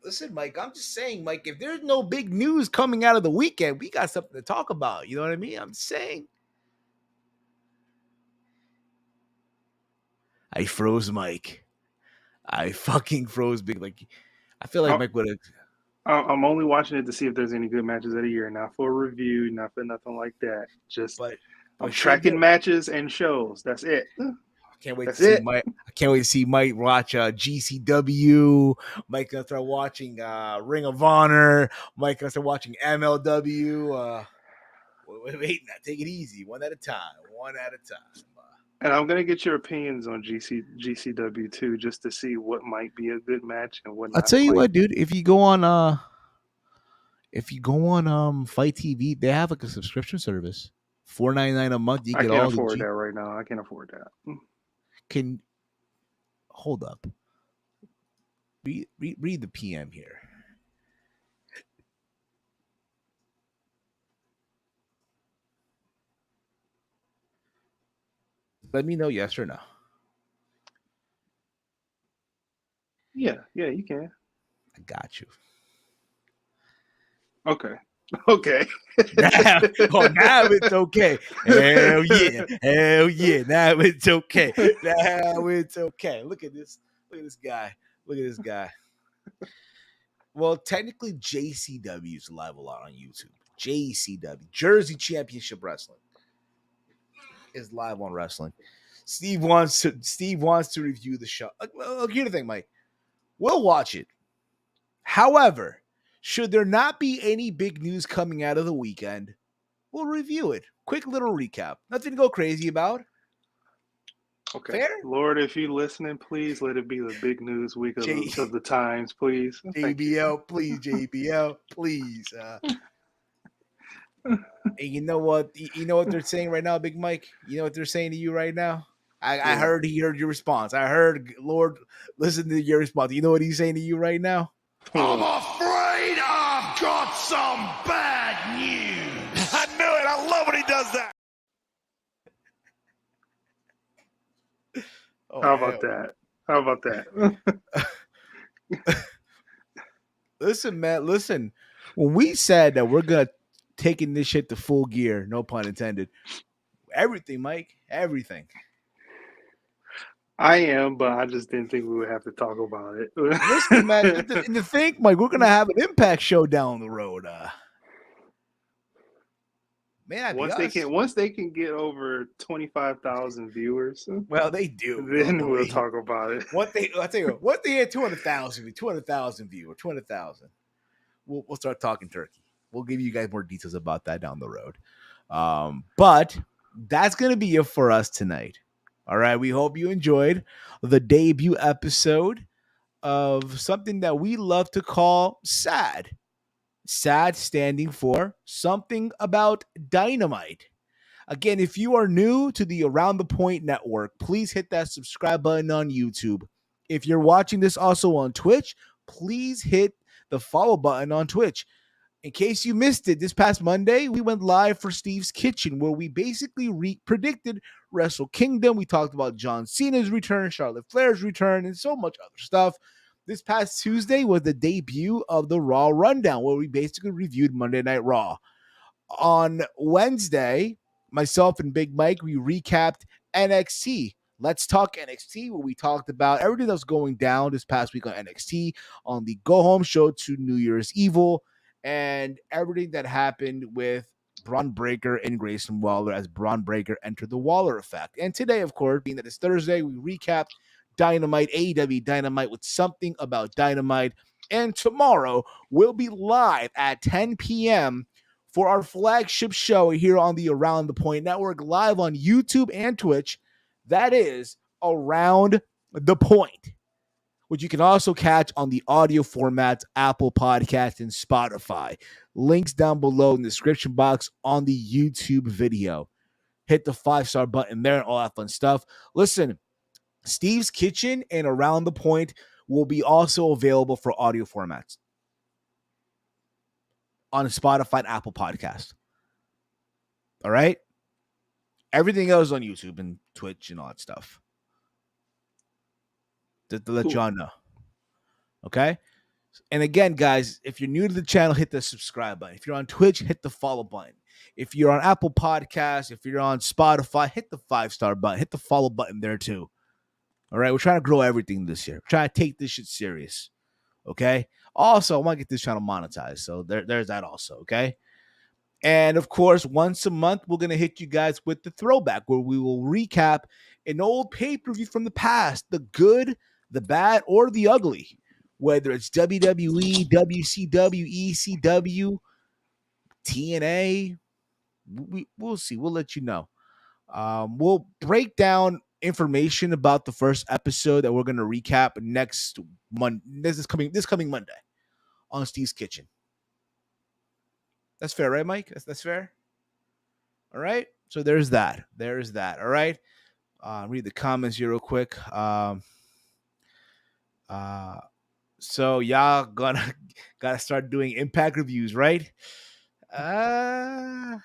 Listen, Mike, I'm just saying, Mike, if there's no big news coming out of the weekend, we got something to talk about. You know what I mean? I'm saying. I froze Mike. I fucking froze big. Like, I feel like Mike would have. I'm only watching it to see if there's any good matches of the year, not for a review, not for nothing like that. Just I'm tracking matches and shows. That's it. Can't wait to see Mike. I can't wait to see Mike watch GCW. Mike gonna start watching Ring of Honor. Mike gonna start watching MLW. Wait, now take it easy, one at a time. And I'm gonna get your opinions on GCW too, just to see what might be a good match and what. I'll tell you what, dude. If you go on Fight TV, they have like a subscription service. $4.99 a month. You get all. I can't afford that right now. I can't afford that. Can hold up. Read the PM here. Let me know yes or no. Yeah, you can. I got you. Okay. now it's okay. Hell yeah. Now it's okay. Look at this guy. Well, technically JCW is live a lot on YouTube. JCW, Jersey Championship Wrestling, is live on wrestling. Steve wants to review the show. Look, here's the thing, Mike. We'll watch it. However, should there not be any big news coming out of the weekend, we'll review it. Quick little recap. Nothing to go crazy about. Okay. Fair? Lord, if you're listening, please let it be the big news week of the times, please. JBL, please. And you know what? You know what they're saying right now, Big Mike? You know what they're saying to you right now? I heard he heard your response. I heard, Lord, listen to your response. You know what he's saying to you right now? I'm afraid I've got some bad news. I knew it. I love when he does that. How about that? Listen, man. Listen. When we said that we're going to taking this shit to full gear, no pun intended. Everything, Mike. Everything. I am, but I just didn't think we would have to talk about it. Listen, man, and to think, Mike, we're gonna have an Impact show down the road. Man, once they can get over 25,000 viewers, well, they do. Then we'll talk about it. I'll tell you what they had 200,000 viewers, 200,000. We'll start talking turkey. We'll give you guys more details about that down the road. But that's going to be it for us tonight. All right. We hope you enjoyed the debut episode of something that we love to call SAD. SAD standing for something about dynamite. Again, if you are new to the Around the Point Network, please hit that subscribe button on YouTube. If you're watching this also on Twitch, please hit the follow button on Twitch. In case you missed it, this past Monday, we went live for Steve's Kitchen, where we basically predicted Wrestle Kingdom. We talked about John Cena's return, Charlotte Flair's return, and so much other stuff. This past Tuesday was the debut of the Raw Rundown, where we basically reviewed Monday Night Raw. On Wednesday, myself and Big Mike, we recapped NXT. Let's Talk NXT, where we talked about everything that's going down this past week on NXT, on the Go Home show to New Year's Evil, and everything that happened with Braun Breaker and Grayson Waller as Braun Breaker entered the Waller effect. And today, of course, being that it's Thursday, we recapped Dynamite, AEW Dynamite with something about Dynamite. And tomorrow, we'll be live at 10 p.m. for our flagship show here on the Around the Point Network, live on YouTube and Twitch. That is Around the Point, which you can also catch on the audio formats, Apple Podcast and Spotify. Links down below in the description box on the YouTube video. Hit the 5-star button there and all that fun stuff. Listen, Steve's Kitchen and Around the Point will be also available for audio formats on Spotify and Apple Podcast. All right? Everything else on YouTube and Twitch and all that stuff. To let y'all know. Okay? And again, guys, if you're new to the channel, hit the subscribe button. If you're on Twitch, hit the follow button. If you're on Apple Podcasts, if you're on Spotify, hit the 5-star button. Hit the follow button there too. All right? We're trying to grow everything this year. We're trying to take this shit serious. Okay? Also, I want to get this channel monetized. So there's that also. Okay? And of course, once a month, we're going to hit you guys with the throwback, where we will recap an old pay-per-view from the past, the good, the bad, or the ugly, whether it's WWE, WCW, ECW, TNA. We'll see. We'll let you know. We'll break down information about the first episode that we're going to recap next Monday. This coming Monday on Steve's Kitchen. That's fair, right, Mike? That's fair. All right. So there's that. There's that. All right. Read the comments here real quick. So y'all gotta start doing Impact reviews, right? Yeah,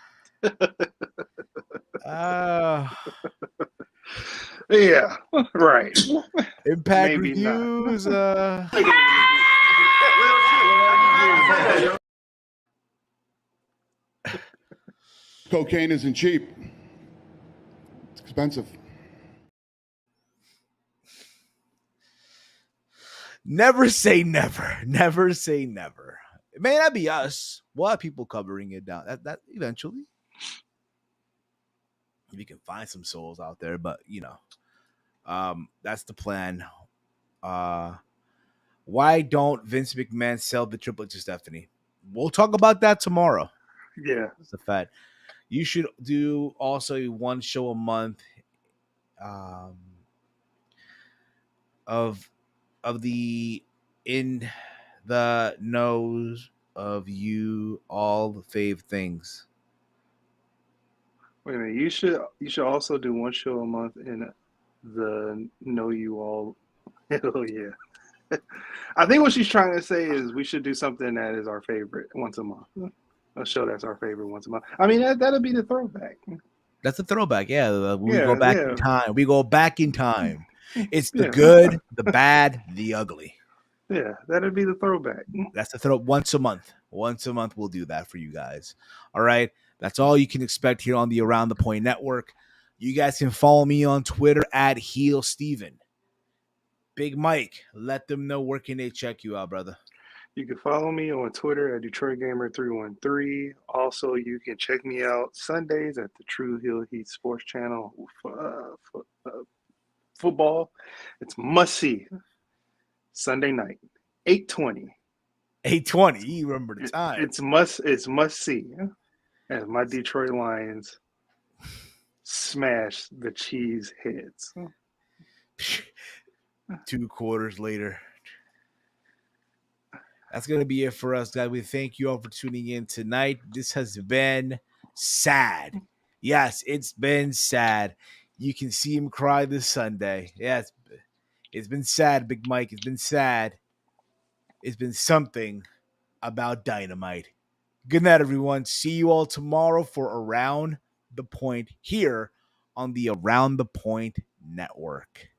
right. Impact Maybe reviews. Cocaine isn't cheap. It's expensive. Never say never. Never say never. It may not be us. We'll have people covering it down. That eventually. We can find some souls out there, but that's the plan. Why don't Vince McMahon sell the triplet to Stephanie? We'll talk about that tomorrow. Yeah. That's a fact. You should do also one show a month of the in the nose of you all the fave things. Wait a minute. You should also do one show a month in the Know You All. Hell yeah. I think what she's trying to say is we should do something that is our favorite once a month. A show that's our favorite once a month. I mean, that'll be the throwback. That's a throwback. Yeah. We Yeah, go back yeah. in time. We go back in time. It's the Yeah. good, the bad, the ugly. Yeah, that'll be the throwback. That's the throw once a month. Once a month, we'll do that for you guys. All right. That's all you can expect here on the Around the Point Network. You guys can follow me on Twitter at HeelSteven. Big Mike, let them know where can they check you out, brother. You can follow me on Twitter at DetroitGamer313. Also, you can check me out Sundays at the True Hill Heat Sports Channel. Football, it's must see. Sunday night, 8:20. 8:20. You remember the time. It's must see. as my Detroit Lions smash the cheese heads. 2 quarters later. That's going to be it for us, guys. We thank you all for tuning in tonight. This has been sad. Yes, it's been sad. You can see him cry this Sunday. Yes, it's been sad, Big Mike. It's been sad. It's been something about Dynamite. Good night, everyone. See you all tomorrow for Around the Point here on the Around the Point Network.